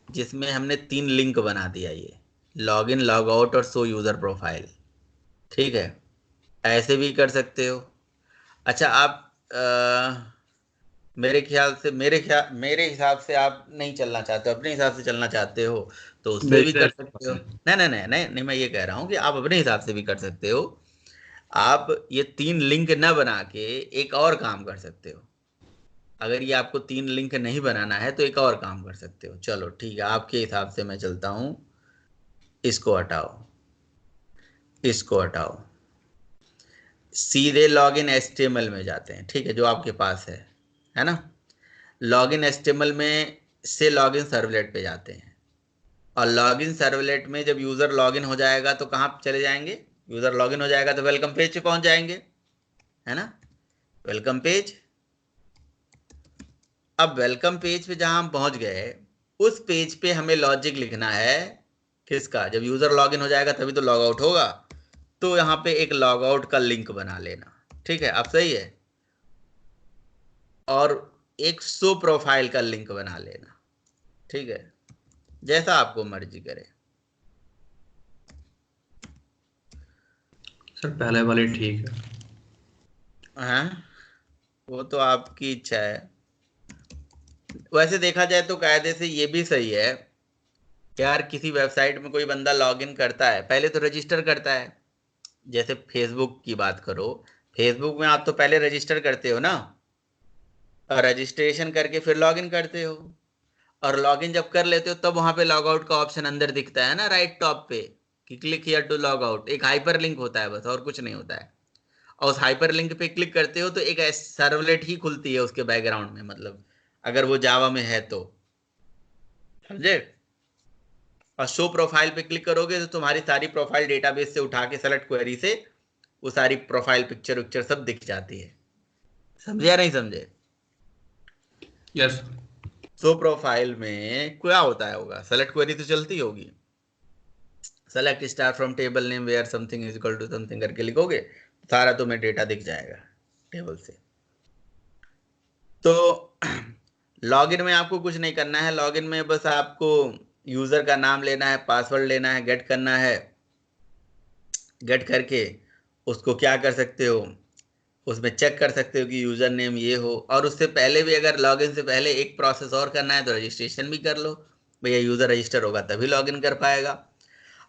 जिसमें हमने 3 लिंक बना दिया, ये लॉगिन, लॉग आउट और शो यूजर प्रोफाइल, ठीक है। ऐसे भी कर सकते हो। अच्छा आप मेरे हिसाब से आप नहीं चलना चाहते हो, अपने हिसाब से चलना चाहते हो तो उससे भी मेरे कर सकते हो। नहीं नहीं नहीं नहीं नहीं, मैं ये कह रहा हूँ कि आप अपने हिसाब से भी कर सकते हो। आप ये 3 लिंक न बना के एक और काम कर सकते हो। अगर ये आपको 3 लिंक नहीं बनाना है तो एक और काम कर सकते हो। चलो ठीक है, आपके हिसाब से मैं चलता हूँ। इसको हटाओ, इसको हटाओ, सीधे लॉगिन HTML में जाते हैं, ठीक है, जो आपके पास है ना। लॉगिन HTML में से लॉगिन सर्वलेट पे जाते हैं और लॉगिन सर्वलेट में जब यूजर लॉगिन हो जाएगा तो कहाँ चले जाएंगे, यूजर लॉगिन हो जाएगा तो वेलकम पेज पे पहुंच जाएंगे, है ना, वेलकम पेज। अब वेलकम पेज पे जहां हम पहुंच गए उस पेज पे हमें लॉजिक लिखना है किसका, जब यूजर लॉगिन हो जाएगा तभी तो लॉग आउट होगा, तो यहाँ पे एक लॉग आउट का लिंक बना लेना, ठीक है। अब सही है, और एक शो प्रोफाइल का लिंक बना लेना, ठीक है, जैसा आपको मर्जी करे। सर पहले वाली ठीक है। हाँ वो तो आपकी इच्छा है। वैसे देखा जाए तो कायदे से ये भी सही है यार, किसी वेबसाइट में कोई बंदा लॉगिन करता है पहले तो रजिस्टर करता है। जैसे फेसबुक की बात करो, फेसबुक में आप तो पहले रजिस्टर करते हो ना, और रजिस्ट्रेशन करके फिर लॉगिन करते हो, और लॉगिन जब कर लेते हो तब वहां पे लॉग आउट का ऑप्शन अंदर दिखता है ना राइट टॉप पे, कि click here to log out. एक हाइपर लिंक होता है बस, और कुछ नहीं होता है। और उस हाइपर लिंक पे क्लिक करते हो तो एक सर्वलेट ही खुलती है उसके बैकग्राउंड में, मतलब अगर वो जावा में है तो, समझे। और शो प्रोफाइल पे क्लिक करोगे तो तुम्हारी सारी प्रोफाइल डेटाबेस से उठा के सेलेक्ट क्वेरी से वो सारी प्रोफाइल पिक्चर विक्चर सब दिख जाती है। समझे या नहीं समझे। यस। शो प्रोफाइल में क्या होता है, होगा सेलेक्ट क्वेरी तो चलती होगी, select star from table name where something is equal to something करके लिखोगे, सारा तुम्हें डेटा दिख जाएगा टेबल से। तो लॉगिन में आपको कुछ नहीं करना है, लॉगिन में बस आपको यूजर का नाम लेना है, पासवर्ड लेना है, गेट करना है। गेट करके उसको क्या कर सकते हो, उसमें चेक कर सकते हो कि यूजर नेम ये हो, और उससे पहले भी अगर लॉगिन से पहले एक प्रोसेस और करना है तो रजिस्ट्रेशन भी कर लो, भैया यूजर रजिस्टर होगा तभी लॉगिन कर पाएगा।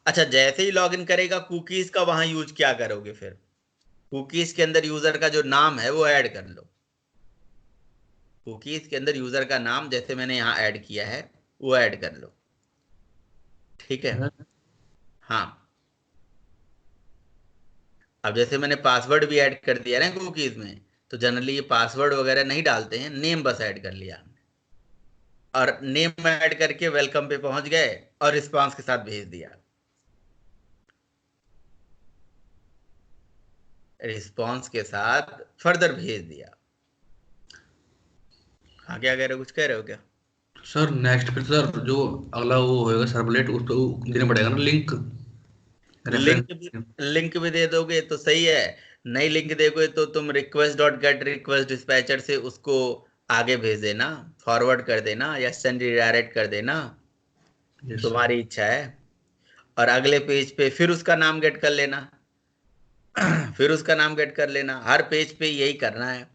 अच्छा जैसे ही लॉगिन करेगा कुकीज का वहां यूज क्या करोगे फिर, कुकीज के अंदर यूजर का जो नाम है वो ऐड कर लो। कुकीज के अंदर यूजर का नाम जैसे मैंने यहाँ ऐड किया है वो ऐड कर लो, ठीक है। हाँ अब जैसे मैंने पासवर्ड भी ऐड कर दिया ना कुकीज में, तो जनरली ये पासवर्ड वगैरह नहीं डालते हैं, नेम बस ऐड कर लिया, और नेम ऐड करके वेलकम पे पहुंच गए और रिस्पांस के साथ भेज दिया। रिस्पांस के साथ फर्दर भेज दिया। हाँ क्या कह रहे हो, कुछ कह रहे हो क्या। सर नेक्स्ट पे सर जो अगला वो होएगा सर्वलेट, उस पे वो देना पड़ेगा ना लिंक, लिंक भी रेफरेंस। लिंक भी दे दोगे तो सही है, नई लिंक दोगे तो तुम request dot gate request dispatcher से उसको आगे भेज देना, फॉरवर्ड कर देना या सेंड रिडायरेक्ट कर देना, यस सर। तुम्हारी इच्छा है। और अगले पेज पे फिर उसका नाम गेट कर लेना फिर उसका नाम गेट कर लेना। हर पेज पे यही करना है,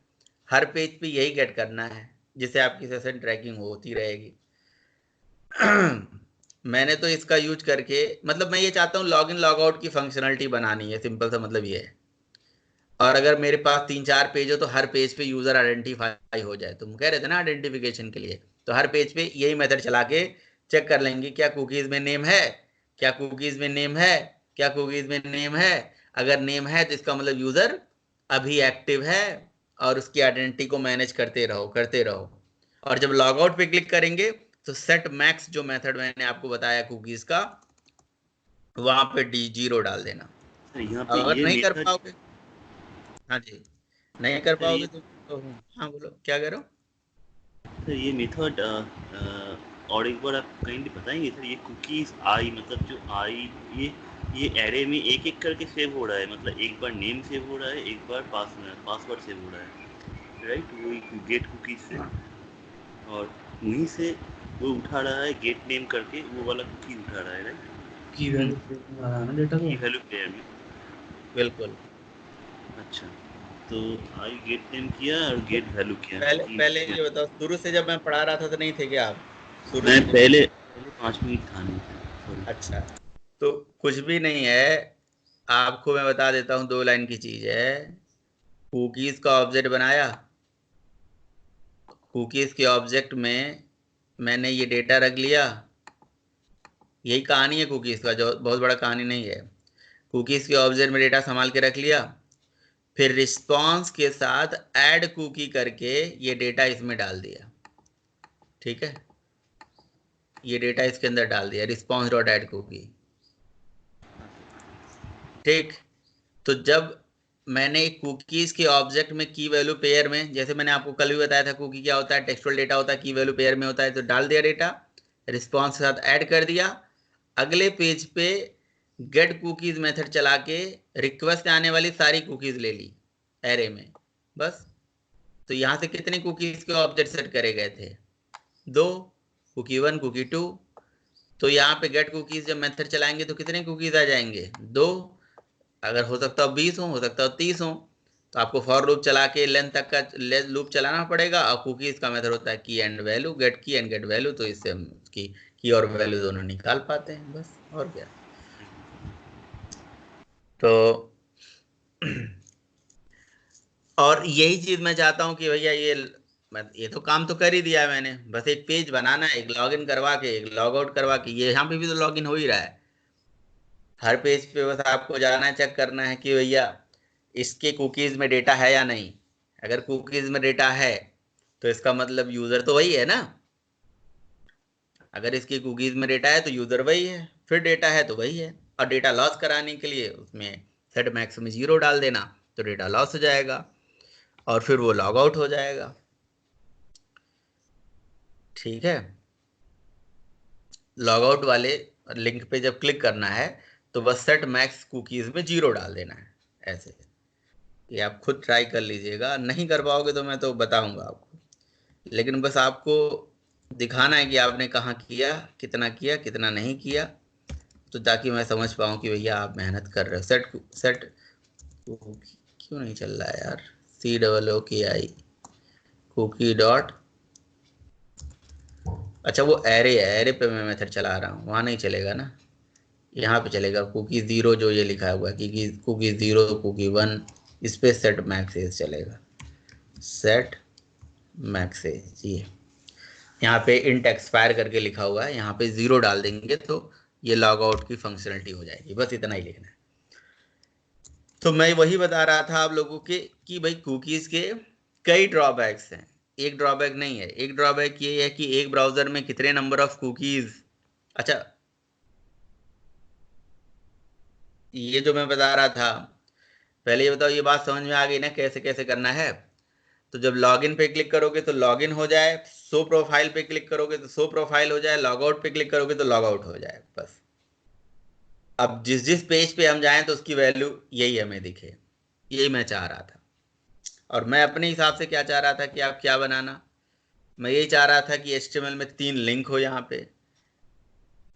हर पेज पे यही गेट करना है, जिससे आपकी सेशन ट्रैकिंग होती रहेगी। मैंने तो इसका यूज करके, मतलब मैं ये चाहता हूँ लॉग इन लॉग आउट की फंक्शनलिटी बनानी है, सिंपल सा मतलब ये है। और अगर मेरे पास 3-4 पेज हो तो हर पेज पे यूजर आइडेंटिफाई हो जाए। तुम कह रहे थे ना आइडेंटिफिकेशन के लिए, तो हर पेज पे यही मेथड चला के चेक कर लेंगे क्या कुकीज में नेम है, क्या कुकीज में नेम है, क्या कुकीज में नेम है। अगर नेम है तो इसका मतलब यूजर अभी एक्टिव है, और उसकी आइडेंटिटी को मैनेज करते रहो करते रहो। और जब लॉग आउट पे क्लिक करेंगे तो सेट मैक्स जो मेथड मैंने आपको बताया कुकीज का, वहां पे D0 डाल देना। सर यहाँ पे अगर ये नहीं कर मेथड, पाओगे, हाँ जी, नहीं कर सर पाओगे ये तो हाँ बोलो क्या कह रहे हो। सर ये मेथड और एक बार आप काइंडली बताएंगे सर, ये कुकीज आई मतलब जो आई, ये एरे में एक एक करके सेव हो रहा है, मतलब एक बार नेम सेव हो रहा है, एक बार पासवर्ड सेव हो रहा है, राइट? वही गेट कुकीज से, और वहीं से वो उठा रहा है गेट नेम करके, वो वाला कुकी उठा रहा है, राइट? की वैल्यू आ रहा है ना डेटा की को। वैल्यू पेयर में। बिल्कुल। अच्छा, तो आई गेट नेम किया और गेट वैल्यू किया, पहले तीन पहले किया। ये बताओ, शुरू से जब मैं पढ़ा रहा था तो नहीं थे क्या आप? शुरू मैं से जब, पहले पहले 5 मिनट था नहीं था, सॉरी। अच्छा, तो कुछ भी नहीं है, आपको मैं बता देता हूँ, 2 लाइन की चीज है। कुकीज का ऑब्जेक्ट बनाया, कुकीज के ऑब्जेक्ट में मैंने ये डेटा रख लिया। यही कहानी है कुकीज का, जो बहुत बड़ा कहानी नहीं है। कुकीज के ऑब्जेक्ट में डेटा संभाल के रख लिया, फिर रिस्पॉन्स के साथ ऐड कुकी करके ये डेटा इसमें डाल दिया। ठीक है, ये डेटा इसके अंदर डाल दिया, रिस्पॉन्स डॉट ऐड कुकी। ठीक, तो जब मैंने कुकीज के ऑब्जेक्ट में की वैल्यू पेयर में, जैसे मैंने आपको कल भी बताया था कुकी क्या होता है, टेक्सचुअल डेटा होता है, की वैल्यू पेयर में होता है, तो डाल दिया डेटा, रिस्पॉन्स के साथ ऐड कर दिया। अगले पेज पे गेट कुकीज मेथड चला के रिक्वेस्ट आने वाली सारी कुकीज ले ली एरे में, बस। तो यहां से कितने कुकीज के ऑब्जेक्ट सेट करे गए थे? 2, कुकी 1 कुकी 2। तो यहाँ पे गेट कुकीज जब मेथड चलाएंगे तो कितने कुकीज आ जाएंगे? 2। अगर हो सकता हो 20 हो सकता हो 30 हो, तो आपको फॉर लूप चला के लेंथ तक का लूप चलाना पड़ेगा। और कुकीज का मेथड होता है की एंड वैल्यू, गेट की एंड गेट वैल्यू, तो इससे हम उसकी की और वैल्यू दोनों निकाल पाते हैं, बस और क्या। तो और यही चीज मैं चाहता हूँ कि भैया ये तो काम तो कर ही दिया है मैंने, बस एक पेज बनाना है, एक लॉगिन करवा के एक लॉग आउट करवा के। ये यहाँ पे भी तो लॉगिन हो ही रहा है, हर पेज पे बस आपको जाना है, चेक करना है कि भैया इसके कुकीज में डेटा है या नहीं। अगर कुकीज में डेटा है तो इसका मतलब यूजर तो वही है ना। अगर इसकी कुकीज में डेटा है तो यूजर वही है, फिर डेटा है तो वही है। और डेटा लॉस कराने के लिए उसमें सेट मैक्स में 0 डाल देना, तो डेटा लॉस हो जाएगा और फिर वो लॉग आउट हो जाएगा। ठीक है, लॉग आउट वाले लिंक पे जब क्लिक करना है तो बस सेट मैक्स कुकीज में 0 डाल देना है, ऐसे। ये आप खुद ट्राई कर लीजिएगा, नहीं कर पाओगे तो मैं तो बताऊंगा आपको, लेकिन बस आपको दिखाना है कि आपने कहाँ किया कितना नहीं किया, तो ताकि मैं समझ पाऊँ कि भैया आप मेहनत कर रहे हो। सेट सेट क्यों नहीं चल रहा है यार? COOKI कुकी डॉट, अच्छा वो एरे है, एरे पे मैं मेथड चला रहा हूँ, वहाँ नहीं चलेगा ना, यहाँ पे चलेगा। कुकी 0 जो ये लिखा हुआ है, कुकी 0 कुकी 1, इस पे सेट मैक्सेज चलेगा। सेट मैक्सेज, ये यहाँ पे इंट एक्सपायर करके लिखा हुआ है, यहाँ पे 0 डाल देंगे तो ये लॉग आउट की फंक्शनलिटी हो जाएगी, बस इतना ही लिखना है। तो मैं वही बता रहा था आप लोगों के कि भाई कुकीज के कई ड्रॉबैक्स हैं, एक ड्रॉबैक नहीं है। एक ड्रॉबैक ये है कि एक ब्राउजर में कितने नंबर ऑफ कुकीज, अच्छा ये जो मैं बता रहा था, पहले ये बताओ, ये बात समझ में आ गई ना कैसे कैसे करना है? तो जब लॉगिन पे क्लिक करोगे तो लॉगिन हो जाए, शो प्रोफाइल पे क्लिक करोगे तो शो प्रोफाइल हो जाए, लॉग आउट पे क्लिक करोगे तो लॉग आउट हो जाए। बस अब जिस जिस पेज पे हम जाएं तो उसकी वैल्यू यही हमें दिखे, यही मैं चाह रहा था। और मैं अपने हिसाब से क्या चाह रहा था कि आप क्या बनाना, मैं यही चाह रहा था कि HTML में 3 लिंक हो यहाँ पे,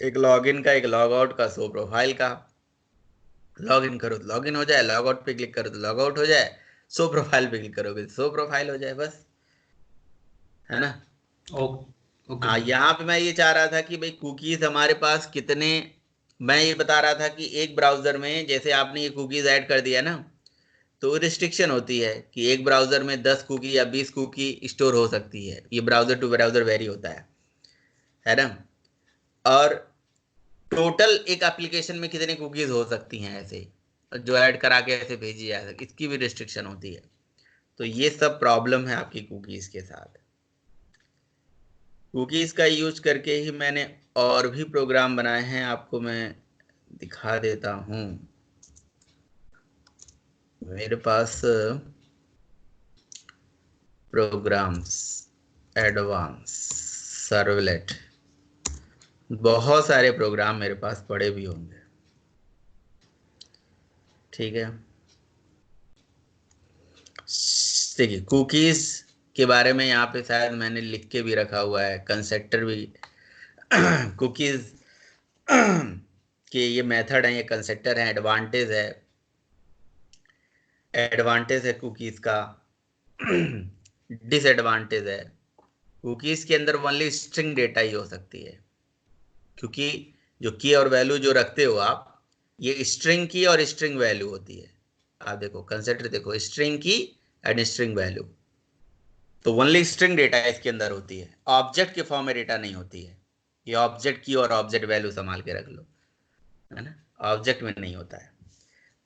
एक लॉगिन का, एक लॉग आउट का, शो प्रोफाइल का। लॉगिन करो तो लॉगिन हो जाए, लॉग आउट पे क्लिक करो तो लॉग आउट हो जाए, शो प्रोफाइल पे क्लिक करोगे तो शो प्रोफाइल हो जाए, बस, है ना। ओके हाँ, सर। यहाँ पे मैं ये चाह रहा था कि भाई कुकीज हमारे पास कितने, मैं ये बता रहा था कि एक ब्राउजर में जैसे आपने ये कुकीज ऐड कर दिया ना, तो रिस्ट्रिक्शन होती है कि एक ब्राउजर में 10 कुकी या 20 कुकी स्टोर हो सकती है। ये ब्राउजर टू ब्राउजर वेरी होता है ना। और टोटल एक एप्लीकेशन में कितने कुकीज हो सकती हैं ऐसे, जो ऐड करा के ऐसे भेजी जा सकती, इसकी भी रिस्ट्रिक्शन होती है। तो ये सब प्रॉब्लम है आपकी कुकीज के साथ। कुकीज का यूज करके ही मैंने और भी प्रोग्राम बनाए हैं, आपको मैं दिखा देता हूं। मेरे पास प्रोग्राम्स, एडवांस, सर्वलेट, बहुत सारे प्रोग्राम मेरे पास पड़े भी होंगे, ठीक है। देखिए कुकीज के बारे में यहाँ पे शायद मैंने लिख के भी रखा हुआ है, कंस्ट्रक्टर भी कुकीज के ये मेथड है, ये कंस्ट्रक्टर है, एडवांटेज है कुकीज का, डिसएडवांटेज है। कुकीज के अंदर ओनली स्ट्रिंग डेटा ही हो सकती है, क्योंकि जो की और वैल्यू जो रखते हो आप, ये स्ट्रिंग की और स्ट्रिंग वैल्यू होती है। आप देखो कंसेप्ट देखो, स्ट्रिंग की एंड स्ट्रिंग वैल्यू, तो ओनली स्ट्रिंग डेटा इसके अंदर होती है, ऑब्जेक्ट के फॉर्म में डेटा नहीं होती है। ये ऑब्जेक्ट की और ऑब्जेक्ट वैल्यू संभाल के रख लो, है ना, ऑब्जेक्ट में नहीं होता है।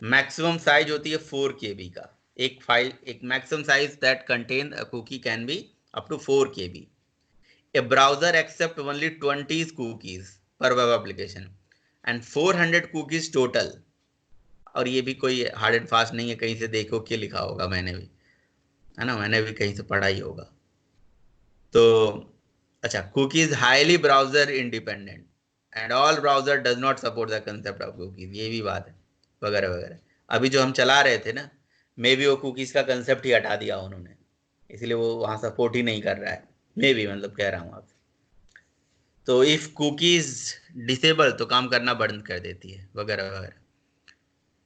मैक्सिमम साइज होती है 4 KB का, एक फाइल, एक maximum size that contain a cookie can be up to 4 KB। A browser accept only 20 cookies per web application and 400 cookies total। और ये भी कोई हार्ड एंड फास्ट नहीं है, कहीं से देखो के लिखा होगा, मैंने भी, है ना, मैंने भी कहीं से पढ़ा ही होगा। तो अच्छा, cookies highly browser independent and all browser does not support the concept of cookies, ये भी बात है, वगैरह वगैरह। अभी जो हम चला रहे थे ना, मे बी वो कुकीज का कंसेप्ट ही हटा दिया उन्होंने, इसलिए वो वहां सपोर्ट ही नहीं कर रहा है, मे बी, मतलब कह रहा हूँ आपसे। तो इफ कुकीज डिसेबल तो काम करना बंद कर देती है, वगैरह वगैरह,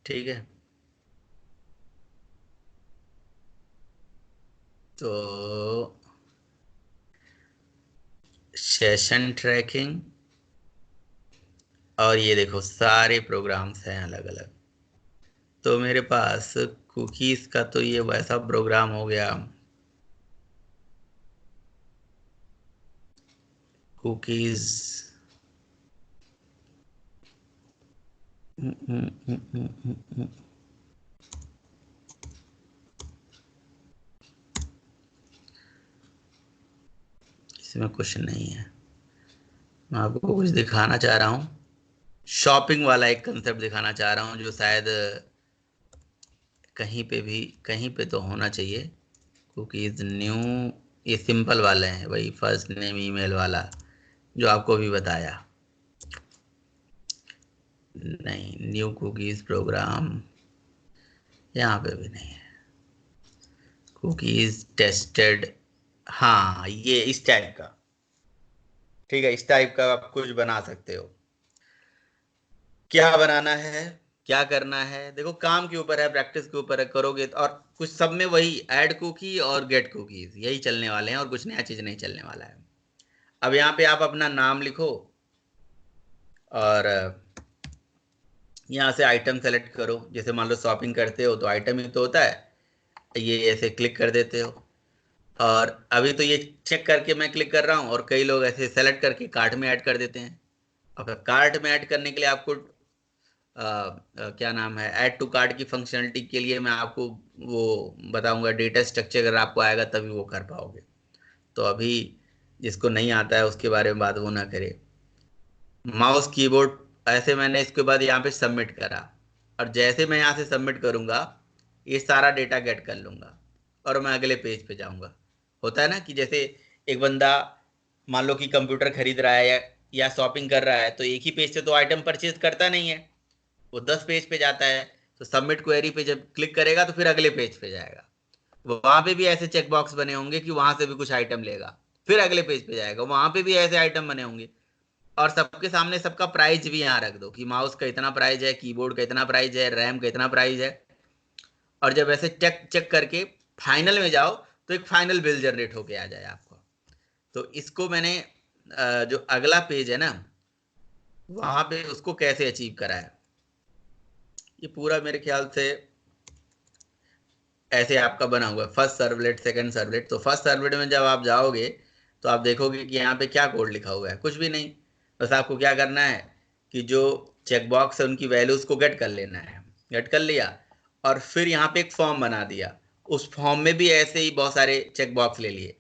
ठीक है। तो सेशन ट्रैकिंग, और ये देखो सारे प्रोग्राम्स हैं अलग अलग। तो मेरे पास कुकीज का तो ये वैसा प्रोग्राम हो गया, कुकीज इसमें कुछ नहीं है, मैं आपको कुछ दिखाना चाह रहा हूँ, शॉपिंग वाला एक कंसेप्ट दिखाना चाह रहा हूँ, जो शायद कहीं पे भी, कहीं पे तो होना चाहिए। कुकीज न्यू, ये सिंपल वाले हैं, वही फर्स्ट नेम ईमेल वाला जो आपको भी बताया। नहीं, न्यू कुकीज प्रोग्राम यहाँ पे भी नहीं है। कुकीज टेस्टेड, हाँ ये इस टाइप का, ठीक है, इस टाइप का आप कुछ बना सकते हो। क्या बनाना है, क्या करना है, देखो काम के ऊपर है, प्रैक्टिस के ऊपर है, करोगे तो। और कुछ सब में वही ऐड कुकी और गेट कुकीज यही चलने वाले हैं, और कुछ नया चीज नहीं चलने वाला है। अब यहाँ पे आप अपना नाम लिखो और यहाँ से आइटम सेलेक्ट करो, जैसे मान लो शॉपिंग करते हो तो आइटम ही तो होता है, ये ऐसे क्लिक कर देते हो। और अभी तो ये चेक करके मैं क्लिक कर रहा हूँ, और कई लोग ऐसे सेलेक्ट करके कार्ट में ऐड कर देते हैं। अब कार्ट में ऐड करने के लिए आपको क्या नाम है, ऐड टू कार्ट की फंक्शनलिटी के लिए मैं आपको वो बताऊंगा, डेटा स्ट्रक्चर अगर आपको आएगा तभी वो कर पाओगे। तो अभी जिसको नहीं आता है उसके बारे में बात वो ना करे। माउस कीबोर्ड, ऐसे मैंने इसके बाद यहाँ पे सबमिट करा, और जैसे मैं यहाँ से सबमिट करूंगा ये सारा डेटा गेट कर लूंगा, और मैं अगले पेज पे जाऊंगा। होता है ना कि जैसे एक बंदा मान लो कि कंप्यूटर खरीद रहा है या शॉपिंग कर रहा है, तो एक ही पेज से तो आइटम परचेज करता नहीं है, वो 10 पेज पे जाता है। तो सबमिट क्वेरी पे जब क्लिक करेगा तो फिर अगले पेज पे जाएगा। वहां पे भी ऐसे चेक बॉक्स बने होंगे कि वहां से भी कुछ आइटम लेगा, फिर अगले पेज पे जाएगा, वहां पे भी ऐसे आइटम बने होंगे। और सबके सामने सबका प्राइस भी यहाँ रख दो कि माउस का इतना प्राइस है, कीबोर्ड का इतना प्राइस है, रैम का इतना प्राइस है। और जब ऐसे चेक चेक करके फाइनल में जाओ तो एक फाइनल बिल जनरेट होके आ जाए आपको। तो इसको मैंने जो अगला पेज है ना, वहां पे उसको कैसे अचीव करा है, ये पूरा मेरे ख्याल से ऐसे आपका बना हुआ है। First servlet, second servlet. तो फर्स्ट सर्वलेट में जब आप जाओगे तो आप देखोगे कि यहाँ पे क्या कोड लिखा हुआ है, कुछ भी नहीं। बस आपको क्या करना है कि जो चेक बॉक्स है उनकी वैल्यूज को गेट कर लेना है। गेट कर लिया और फिर यहाँ पे एक फॉर्म बना दिया, उस फॉर्म में भी ऐसे ही बहुत सारे चेक बॉक्स ले लिए,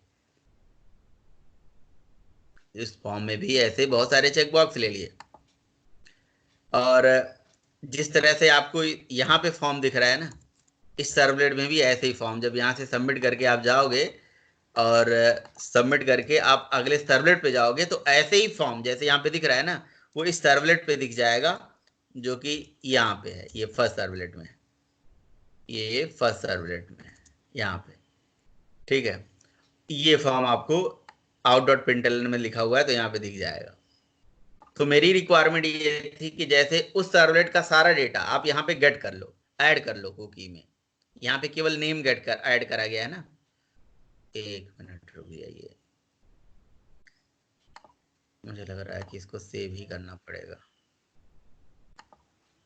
इस फॉर्म में भी ऐसे बहुत सारे चेक बॉक्स ले लिए। और जिस तरह से आपको यहाँ पे फॉर्म दिख रहा है ना, इस सर्वलेट में भी ऐसे ही फॉर्म, जब यहाँ से सबमिट करके आप जाओगे और सबमिट करके आप अगले सर्वलेट पे जाओगे तो ऐसे ही फॉर्म जैसे यहाँ पे दिख रहा है ना, वो इस सर्वलेट पे दिख जाएगा, जो कि यहाँ पे है, ये फर्स्ट सर्वलेट में, ये फर्स्ट सर्वलेट में यहाँ पे। ठीक है, ये फॉर्म आपको out.println में लिखा हुआ है तो यहाँ पे दिख जाएगा। तो मेरी रिक्वायरमेंट ये थी कि जैसे उस सर्वलेट का सारा डेटा आप यहाँ पे गेट कर लो, ऐड कर लो कुकी में। यहाँ पे केवल नेम गेट कर ऐड करा गया है ना। एक मिनट रुक जाइए, मुझे लग रहा है कि इसको सेव ही करना पड़ेगा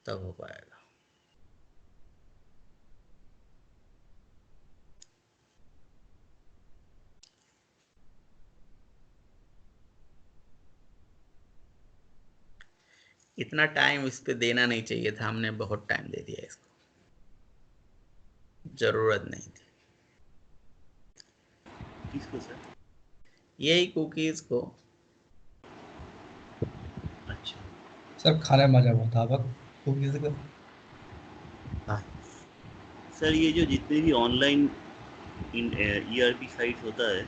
तब हो पाएगा। इतना टाइम इस पे देना नहीं चाहिए था, हमने बहुत टाइम दे दिया इसको, जरूरत नहीं थी। किसको सर? यही कुकीज को। अच्छा सर खाने में मजा बहुत आता कुकीज का। हाँ, सर, ये जो जितने भी ऑनलाइन ERP साइट्स होता है,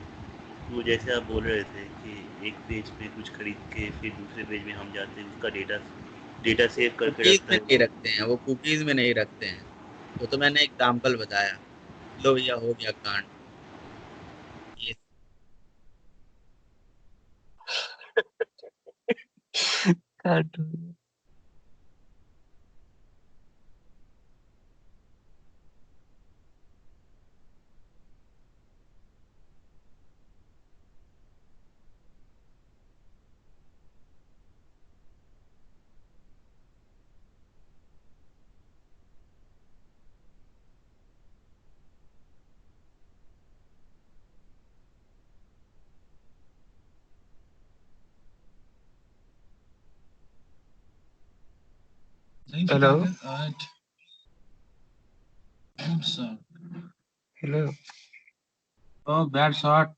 वो जैसे आप बोल रहे थे कि एक पेज पे कुछ खरीद के फिर दूसरे पेज में हम जाते हैं, उसका डेटा सेव करके कुकीज रखता में नहीं है। रखते हैं, वो कुकीज में नहीं रखते हैं। वो तो मैंने एग्जाम्पल बताया। लो भैया, हो गया कांड। ये काट hello hello. Oh, bad shot.